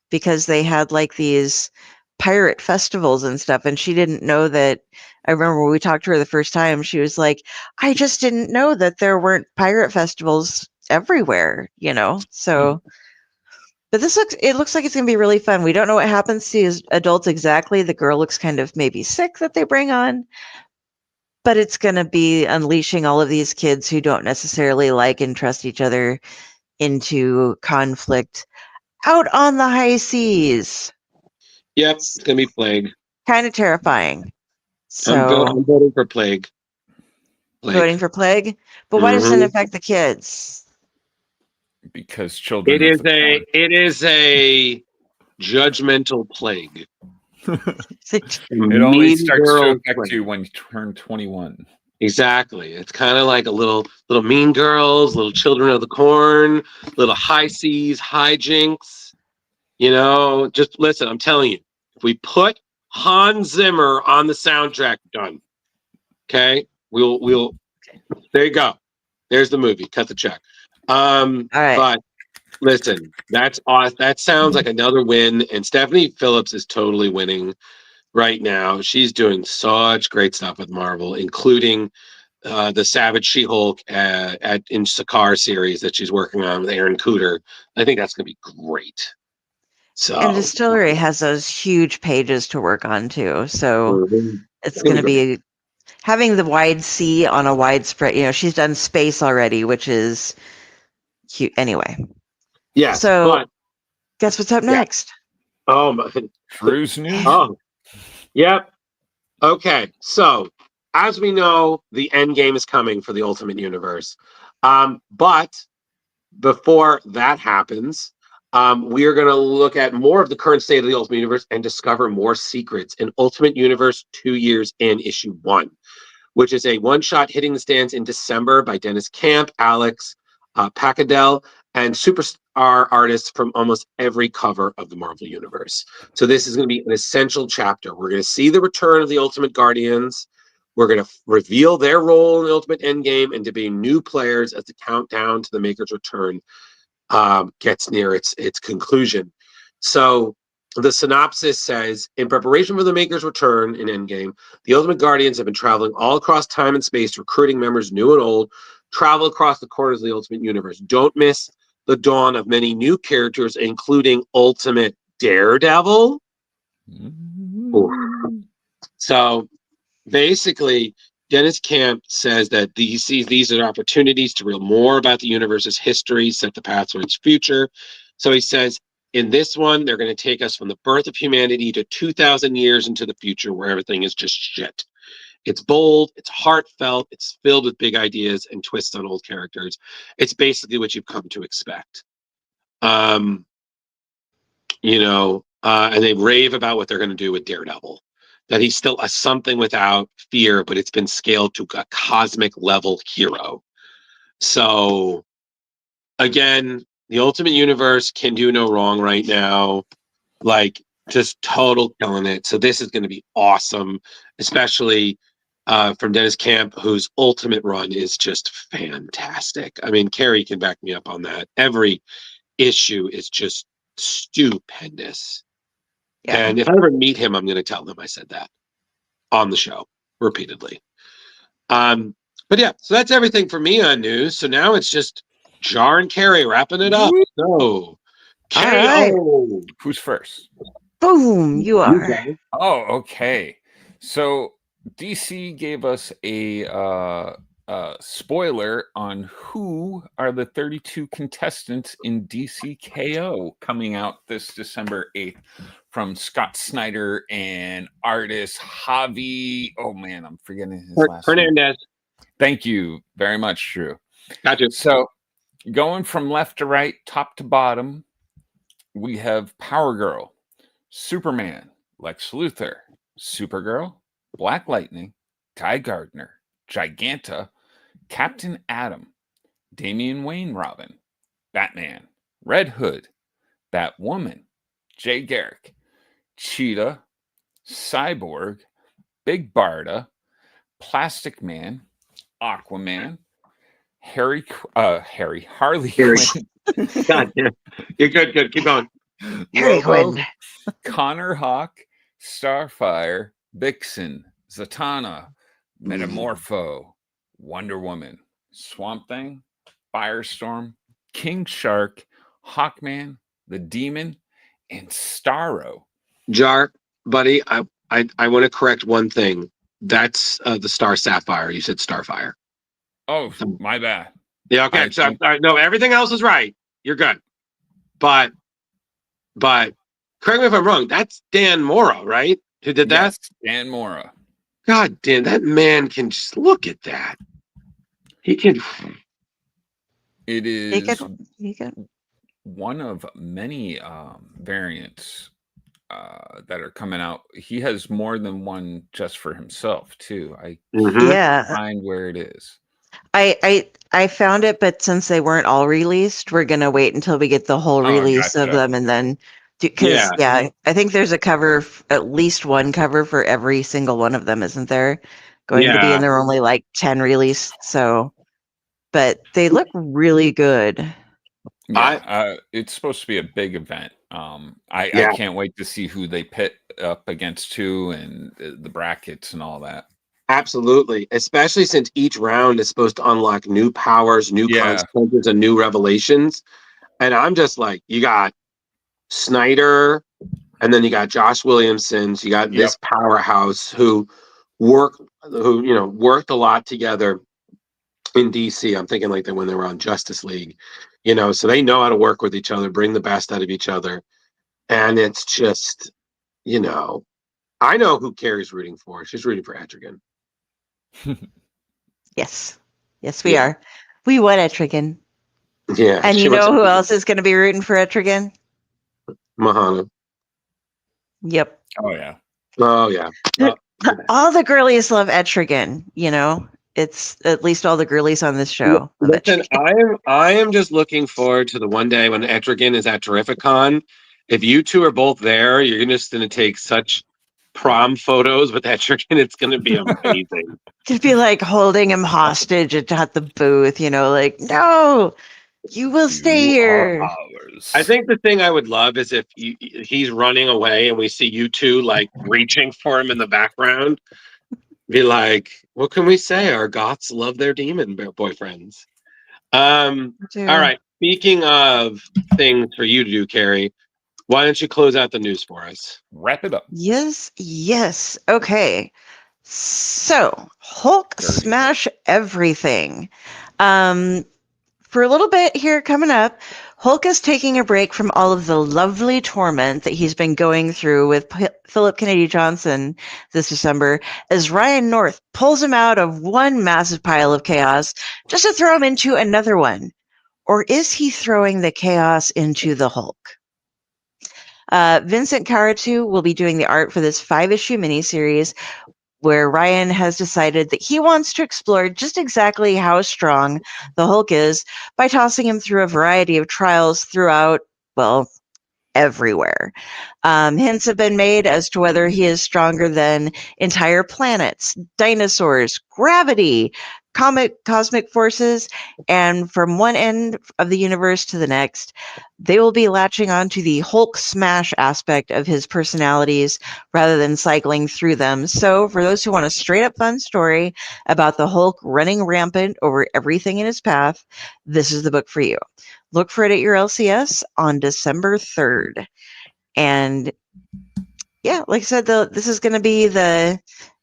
because they had like these pirate festivals and stuff, and she didn't know that. I remember when we talked to her the first time, she was like, I just didn't know that there weren't pirate festivals everywhere, So but it looks like it's going to be really fun. We don't know what happens to these adults exactly. The girl looks kind of maybe sick that they bring on, but it's going to be unleashing all of these kids who don't necessarily like and trust each other into conflict out on the high seas. Yep, it's gonna be Plague. Kind of terrifying. I'm So voting for Plague. voting for Plague, but why doesn't it affect the kids? Because children It of is the corn. it is a judgmental plague. It only Mean starts to girl affect plague. you when you turn 21. Exactly. It's kind of like a little mean girls, little children of the corn, little high seas, hijinks. Just listen, I'm telling you, if we put Hans Zimmer on the soundtrack, done. Okay? We'll there you go. There's the movie. Cut the check. All right. But listen, that's awesome. That sounds like another win, and Stephanie Phillips is totally winning right now. She's doing such great stuff with Marvel, including the Savage She-Hulk in Sakaar series that she's working on with Aaron Cooter. I think that's going to be great. So, And Distillery has those huge pages to work on too. So it's going to be having the wide sea on a widespread. She's done space already, which is cute. Anyway. Yeah. So guess what's up next? Oh my. Cruise news. Oh. Yep. Okay. So as we know, the end game is coming for the Ultimate Universe. But before that happens, we are going to look at more of the current state of the Ultimate Universe and discover more secrets in Ultimate Universe 2 years in issue 1, which is a one-shot hitting the stands in December by Dennis Camp, Alex Pacadell, and superstar artists from almost every cover of the Marvel Universe. So this is going to be an essential chapter. We're going to see the return of the Ultimate Guardians. We're going to reveal their role in the Ultimate Endgame and to be new players as the countdown to the Maker's return gets near its conclusion. So the synopsis says, in preparation for the Maker's return in Endgame, the Ultimate Guardians have been traveling all across time and space, recruiting members new and old, travel across the corners of the Ultimate Universe. Don't miss the dawn of many new characters, including Ultimate Daredevil. So basically, Dennis Camp says that he sees these as opportunities to reveal more about the universe's history, set the path for its future. So he says, in this one, they're going to take us from the birth of humanity to 2,000 years into the future where everything is just shit. It's bold, it's heartfelt, it's filled with big ideas and twists on old characters. It's basically what you've come to expect. And they rave about what they're going to do with Daredevil. That he's still a something without fear, but it's been scaled to a cosmic level hero. So, again, the Ultimate Universe can do no wrong right now. Like, just total killing it. So this is going to be awesome, especially from Dennis Camp, whose Ultimate run is just fantastic. I mean, Kari can back me up on that. Every issue is just stupendous. Yeah. And if I ever meet him, I'm going to tell him I said that on the show repeatedly. But yeah, so that's everything for me on news. So now it's just Jar and Kari wrapping it up. So, KO. Who's first? Boom, you are. Oh, okay. So DC gave us a spoiler on who are the 32 contestants in DC KO coming out this December 8th from Scott Snyder and artist Javi. Oh man, I'm forgetting his last name. Hernandez. Thank you very much, Drew. Gotcha. So going from left to right, top to bottom, we have Power Girl, Superman, Lex Luthor, Supergirl, Black Lightning, Guy Gardner, Giganta, Captain Atom, Damian Wayne Robin, Batman, Red Hood, Batwoman, Jay Garrick, Cheetah, Cyborg, Big Barda, Plastic Man, Aquaman, Harley Quinn, God, yeah. You're good. Keep going. Harry Lobo, Quinn. Connor Hawk, Starfire, Vixen, Zatanna, Metamorpho, Wonder Woman, Swamp Thing, Firestorm, King Shark, Hawkman, the Demon, and Starro. Jar, buddy, I want to correct one thing. That's the Star Sapphire. You said Starfire. Oh, my bad. Yeah, okay. No, everything else is right. You're good. But correct me if I'm wrong. That's Dan Mora, right? Who did that? Yes, Dan Mora. God damn, that man can just look at that. He can. It is He could. one of many variants that are coming out. He has more than one just for himself too. I Yeah. find where it is. I found it, but since they weren't all released, we're gonna wait until we get the whole release of Gotcha. them, and then because Yeah. I think there's a cover, at least one cover for every single one of them, isn't there? Going to be, Yeah. and there are only like 10 released, so but they look really good. Yeah, it's supposed to be a big event. I can't wait to see who they pit up against too, and the brackets and all that. Absolutely. Especially since each round is supposed to unlock new powers, new consequences, and new revelations. And I'm just like, you got Snyder, and then you got Josh Williamson. So you got this powerhouse who worked a lot together in DC. I'm thinking like when they were on Justice League, so they know how to work with each other, bring the best out of each other. And it's just, I know who Kari's rooting for. She's rooting for Etrigan. Yes, we are. We want Etrigan. Yeah. And you know who else is going to be rooting for Etrigan? Mahana. Yep. Oh yeah. Oh yeah. All the girlies love Etrigan. It's at least all the girlies on this show. Listen, I am just looking forward to the one day when Etrigan is at Terrificon. If you two are both there, you're just going to take such prom photos with Etrigan. It's going to be amazing. Just be like holding him hostage at the booth, like, no, you will stay here. I think the thing I would love is if he's running away and we see you two like reaching for him in the background. Be like, what can we say? Our goths love their demon boyfriends. All right. Speaking of things for you to do, Kari, why don't you close out the news for us? Wrap it up. Yes. Okay. So, Hulk smash everything. For a little bit here coming up, Hulk is taking a break from all of the lovely torment that he's been going through with Philip Kennedy Johnson this December, as Ryan North pulls him out of one massive pile of chaos just to throw him into another one. Or is he throwing the chaos into the Hulk? Vincent Caratu will be doing the art for this 5-issue miniseries, where Ryan has decided that he wants to explore just exactly how strong the Hulk is by tossing him through a variety of trials throughout, everywhere. Hints have been made as to whether he is stronger than entire planets, dinosaurs, gravity, cosmic forces, and from one end of the universe to the next, they will be latching on to the Hulk smash aspect of his personalities rather than cycling through them. So for those who want a straight up fun story about the Hulk running rampant over everything in his path, this is the book for you. Look for it at your LCS on December 3rd. And yeah, like I said, this is going to be the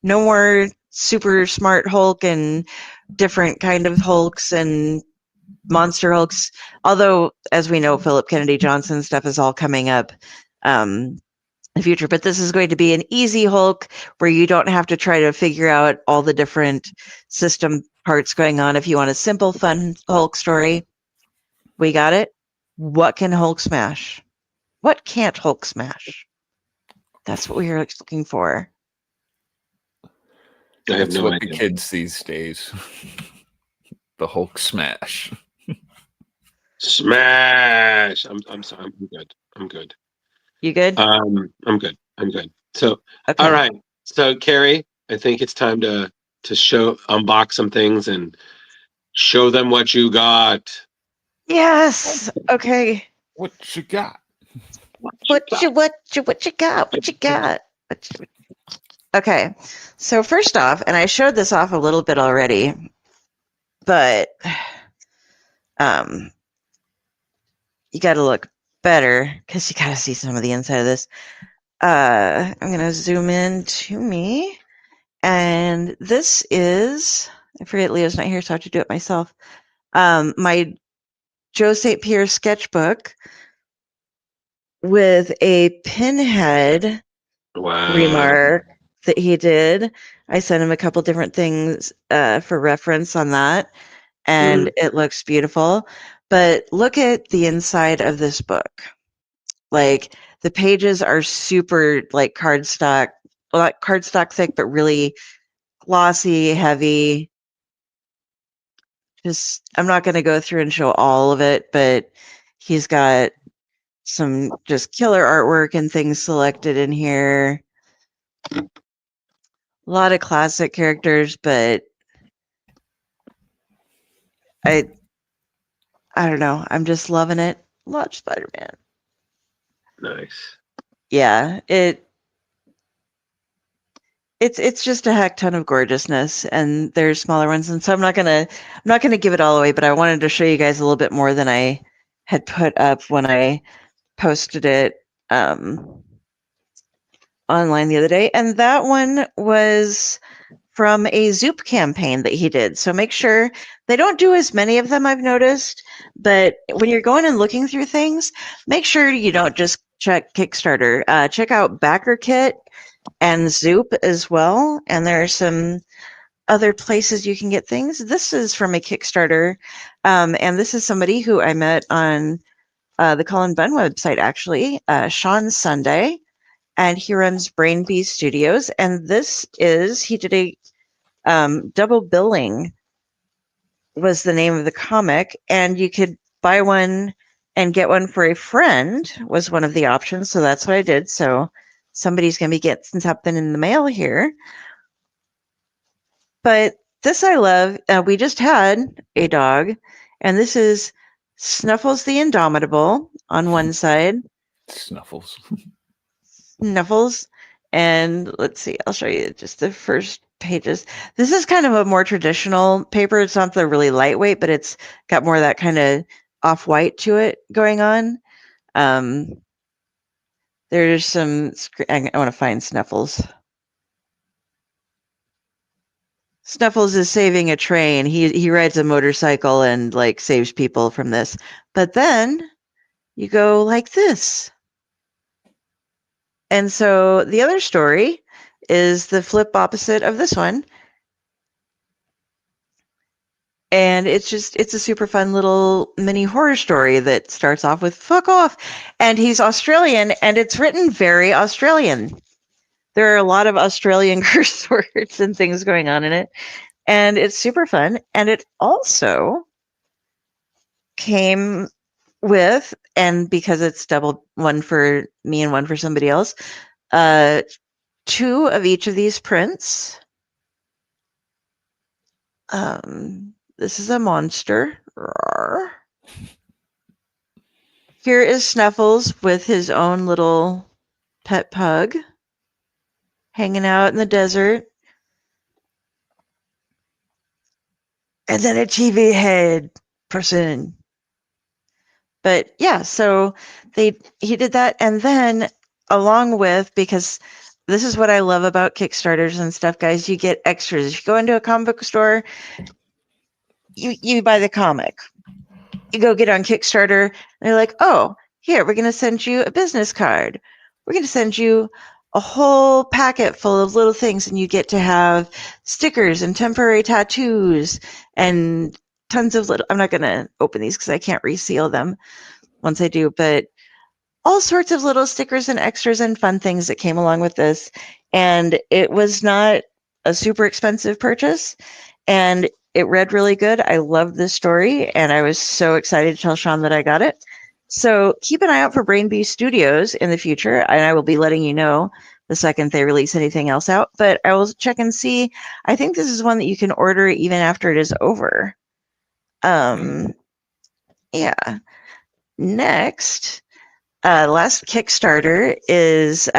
No more super smart Hulk and different kind of Hulks and monster Hulks. Although, as we know, Philip Kennedy Johnson stuff is all coming up in the future. But this is going to be an easy Hulk where you don't have to try to figure out all the different system parts going on. If you want a simple, fun Hulk story, we got it. What can Hulk smash? What can't Hulk smash? That's what we are looking for. I have That's no what idea. the kids these days. The Hulk smash. Smash. I'm sorry. I'm good. I'm good. You good? I'm good. I'm good. So, Okay. all right. So, Kari, I think it's time to unbox some things and show them what you got. Yes. Okay. What you got? What you got? Okay. So first off, and I showed this off a little bit already, but you got to look better because you got to see some of the inside of this. I'm going to zoom in to me, and this is, I forget Leo's not here, so I have to do it myself. My Joe St. Pierre sketchbook with a pinhead remark that he did. I sent him a couple different things for reference on that, and it looks beautiful. But look at the inside of this book. Like, the pages are super like cardstock, well, not cardstock thick, but really glossy, heavy. Just, I'm not going to go through and show all of it, but he's got some just killer artwork and things selected in here. A lot of classic characters, but I don't know. I'm just loving it. Love Spider-Man. Nice. Yeah, it's just a heck ton of gorgeousness, and there's smaller ones, and so I'm not gonna give it all away, but I wanted to show you guys a little bit more than I had put up when I posted it online the other day, and that one was from a Zoop campaign that he did. So make sure they don't do as many of them, I've noticed, but when you're going and looking through things, make sure you don't just check Kickstarter. Check out BackerKit and Zoop as well, and there are some other places you can get things. This is from a Kickstarter, and this is somebody who I met on the Colin Bunn website, actually, Sean Sunday, and he runs Brain Bee Studios, and this is, he did a Double Billing was the name of the comic, and you could buy one and get one for a friend was one of the options, so that's what I did. So somebody's going to be getting something in the mail here. But this I love. We just had a dog, and this is Snuffles the Indomitable on one side. Snuffles. And let's see, I'll show you just the first pages. This is kind of a more traditional paper. It's not the really lightweight, but it's got more of that kind of off-white to it going on. There's some, I want to find Snuffles. Snuffles is saving a train. He rides a motorcycle and like saves people from this. But then you go like this. And so the other story is the flip opposite of this one. And it's a super fun little mini horror story that starts off with "fuck off." And he's Australian, and it's written very Australian. There are a lot of Australian curse words and things going on in it. And it's super fun. And it also came with, and because it's double, one for me and one for somebody else, 2 of each of these prints. This is a monster. Rawr. Here is Snuffles with his own little pet pug hanging out in the desert. And then a TV head person. But yeah, so he did that, and then along with, because this is what I love about Kickstarters and stuff, guys. You get extras. If you go into a comic book store, you buy the comic. You go get on Kickstarter, and they're like, oh, here, we're going to send you a business card. We're going to send you a whole packet full of little things, and you get to have stickers and temporary tattoos and tons of little, I'm not going to open these because I can't reseal them once I do, but all sorts of little stickers and extras and fun things that came along with this. And it was not a super expensive purchase, and it read really good. I loved this story, and I was so excited to tell Sean that I got it. So keep an eye out for Brain Bee Studios in the future, and I will be letting you know the second they release anything else out. But I will check and see. I think this is one that you can order even after it is over. Yeah. Next, last Kickstarter is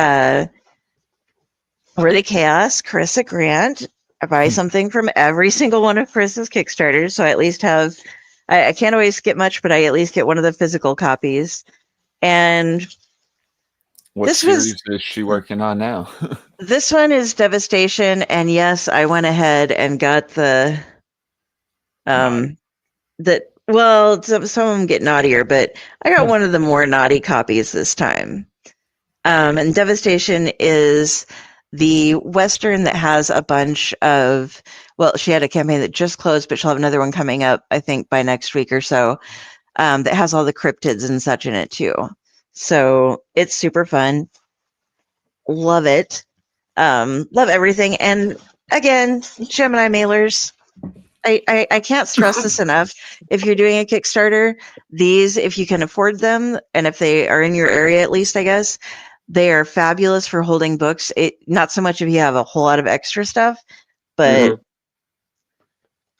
Worthy Chaos, Carissa Grant. I buy something from every single one of Carissa's Kickstarters, so I at least have, I can't always get much, but I at least get one of the physical copies. And What series is she working on now? This one is Devastation, and yes, I went ahead and got the some of them get naughtier, but I got one of the more naughty copies this time. And Devastation is the Western that has a bunch of, well, she had a campaign that just closed, but she'll have another one coming up, I think, by next week or so, that has all the cryptids and such in it, too. So it's super fun. Love it. Love everything. And again, Gemini mailers. I can't stress this enough. If you're doing a Kickstarter, these, if you can afford them, and if they are in your area at least, I guess, they are fabulous for holding books. Not so much if you have a whole lot of extra stuff, but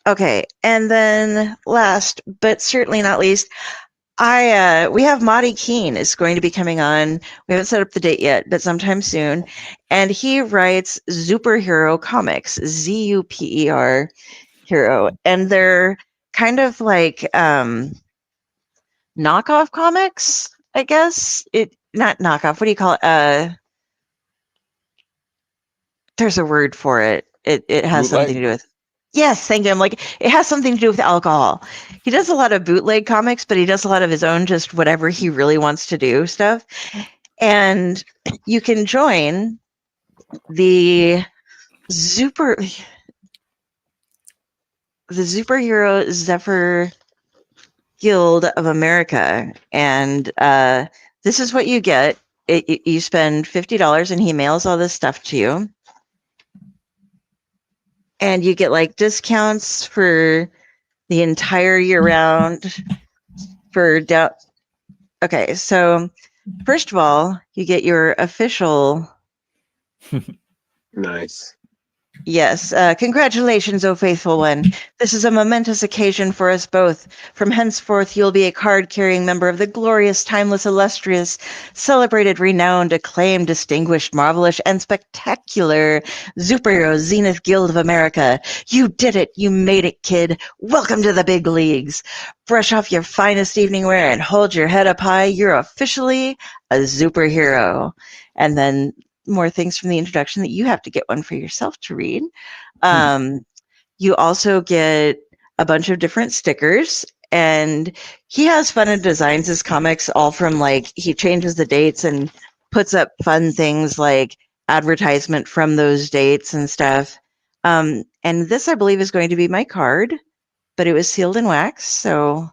okay. And then last, but certainly not least, we have Monty Keene is going to be coming on. We haven't set up the date yet, but sometime soon. And he writes superhero comics, Zuper hero. And they're kind of like knockoff comics, I guess. Not knockoff. What do you call it? There's a word for it. It has something to do with. Yes, thank you. I'm like, it has something to do with alcohol. He does a lot of bootleg comics, but he does a lot of his own, just whatever he really wants to do stuff. And you can join the Superhero Zephyr Guild of America. And this is what you get. You spend $50 and he mails all this stuff to you. And you get like discounts for the entire year round Okay, so first of all, you get your official. Nice. Yes, congratulations, O faithful one. This is a momentous occasion for us both. From henceforth, you'll be a card-carrying member of the glorious, timeless, illustrious, celebrated, renowned, acclaimed, distinguished, marvelous, and spectacular Superhero Zenith Guild of America. You did it. You made it, kid. Welcome to the big leagues. Brush off your finest evening wear and hold your head up high. You're officially a superhero. And then more things from the introduction that you have to get one for yourself to read. You also get a bunch of different stickers, and he has fun and designs his comics all from like, he changes the dates and puts up fun things like advertisement from those dates and stuff. And this, I believe, is going to be my card, but it was sealed in wax. So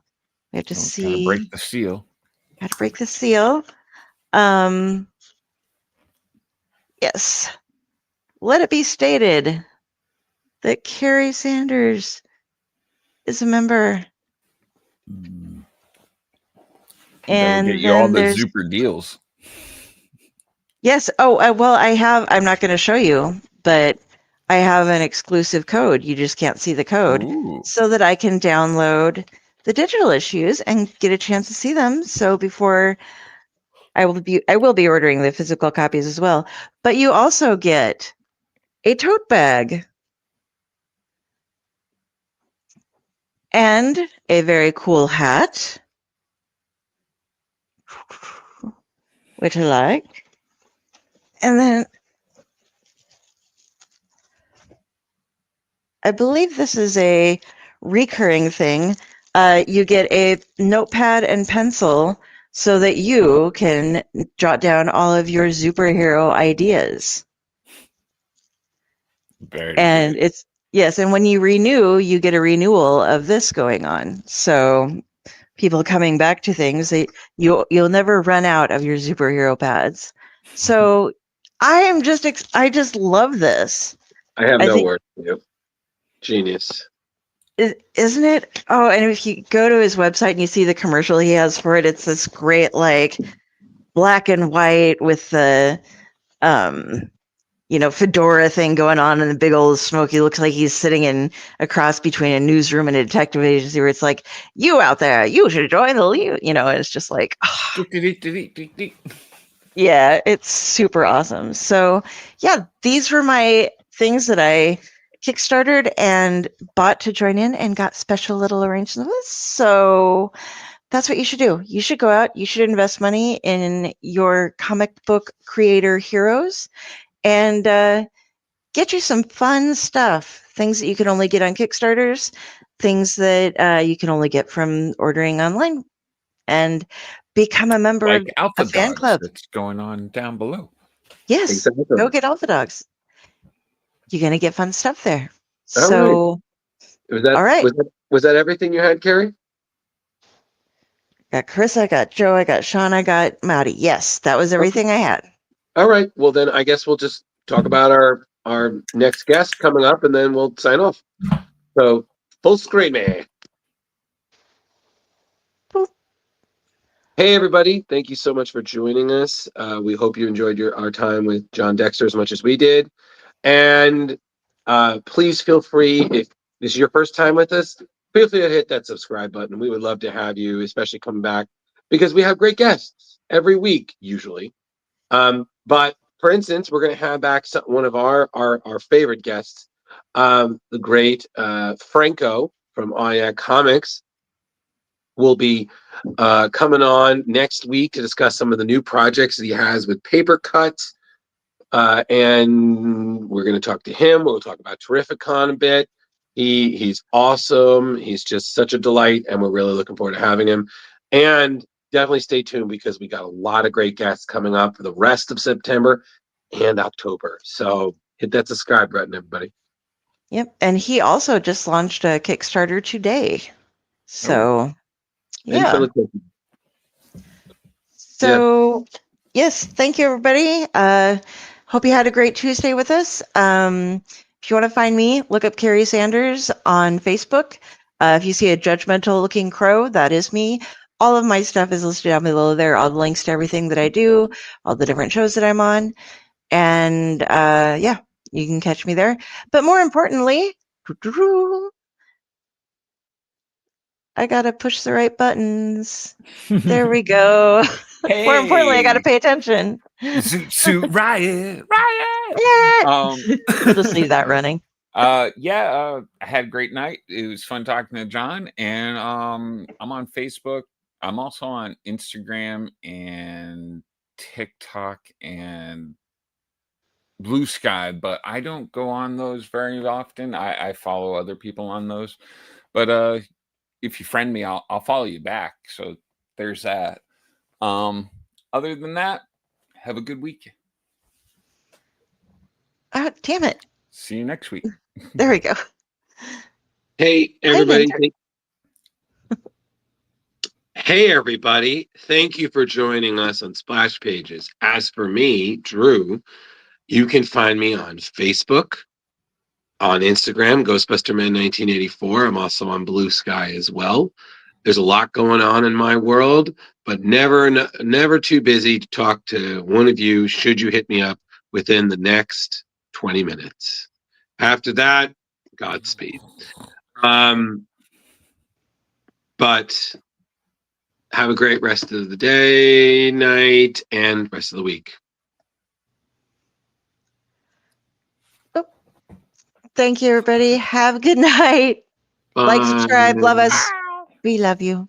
we have to see. Break the seal. Got to break the seal. Yes. Let it be stated that Kari Sanders is a member. And get you all the super deals. Yes. Oh, well, I'm not going to show you, but I have an exclusive code. You just can't see the code. So that I can download the digital issues and get a chance to see them. So before I will be ordering the physical copies as well. But you also get a tote bag and a very cool hat, which I like. And then I believe this is a recurring thing. You get a notepad and pencil so that you can jot down all of your superhero ideas. Very And good. it's yes, and when you renew, you get a renewal of this going on. So people coming back to things, you'll never run out of your superhero pads. So I just love this. I have I no think word for you. Genius. isn't it? Oh, and if you go to his website and you see the commercial he has for it, it's this great like black and white with the fedora thing going on and the big old smoke. He looks like he's sitting in a cross between a newsroom and a detective agency where it's like, you out there, you should join the league. And it's just like, yeah, it's super awesome. So yeah, these were my things that I kickstarted and bought to join in and got special little arrangements with. So that's what you should do. You should go out, you should invest money in your comic book creator heroes and get you some fun stuff. Things that you can only get on Kickstarters, things that you can only get from ordering online, and become a member Like of Alpha a fan Dogs club. that's going on down below. Yes, Exactly. go get Alpha Dogs. You're going to get fun stuff there. All right. So, all right. Was that everything you had, Kari? Got Chris, I got Joe, I got Sean, I got Maddie. Yes, that was everything I had. All right. Well, then I guess we'll just talk about our next guest coming up, and then we'll sign off. So, full screen, man. Hey, everybody. Thank you so much for joining us. We hope you enjoyed our time with Jon Dexter as much as we did. And please feel free, if this is your first time with us, feel free to hit that subscribe button. We would love to have you, especially coming back, because we have great guests every week, usually. But for instance, we're going to have back one of our favorite guests, the great Franco from Aya Comics, will be coming on next week to discuss some of the new projects that he has with Paper Cuts. And we're going to talk to him. We'll talk about Terrificon a bit. He's awesome. He's just such a delight, and we're really looking forward to having him. And definitely stay tuned because we got a lot of great guests coming up for the rest of September and October. So hit that subscribe button, everybody. Yep. And he also just launched a Kickstarter today. So, yeah. So, yes, thank you, everybody. Hope you had a great Tuesday with us. If you want to find me, look up Kari Sanders on Facebook. If you see a judgmental looking crow, that is me. All of my stuff is listed down below there. All the links to everything that I do, all the different shows that I'm on. And yeah, you can catch me there. But more importantly, I got to push the right buttons. There we go. Hey. More importantly, I got to pay attention. Zoot Riot. We'll just leave that running. I had a great night. It was fun talking to Jon, and I'm on Facebook. I'm also on Instagram and TikTok and Blue Sky, but I don't go on those very often. I follow other people on those, but if you friend me, I'll follow you back. So there's that. Other than that, have a good week. Oh, damn it. See you next week. There we go. Hey, everybody. Hey, everybody. Thank you for joining us on Splash Pages. As for me, Drew, you can find me on Facebook, on Instagram, GhostbusterMan1984. I'm also on Blue Sky as well. There's a lot going on in my world, but never too busy to talk to one of you should you hit me up within the next 20 minutes. After that, Godspeed. But have a great rest of the day, night, and rest of the week. Oh. Thank you, everybody. Have a good night. Bye. Like, subscribe, love us. We love you.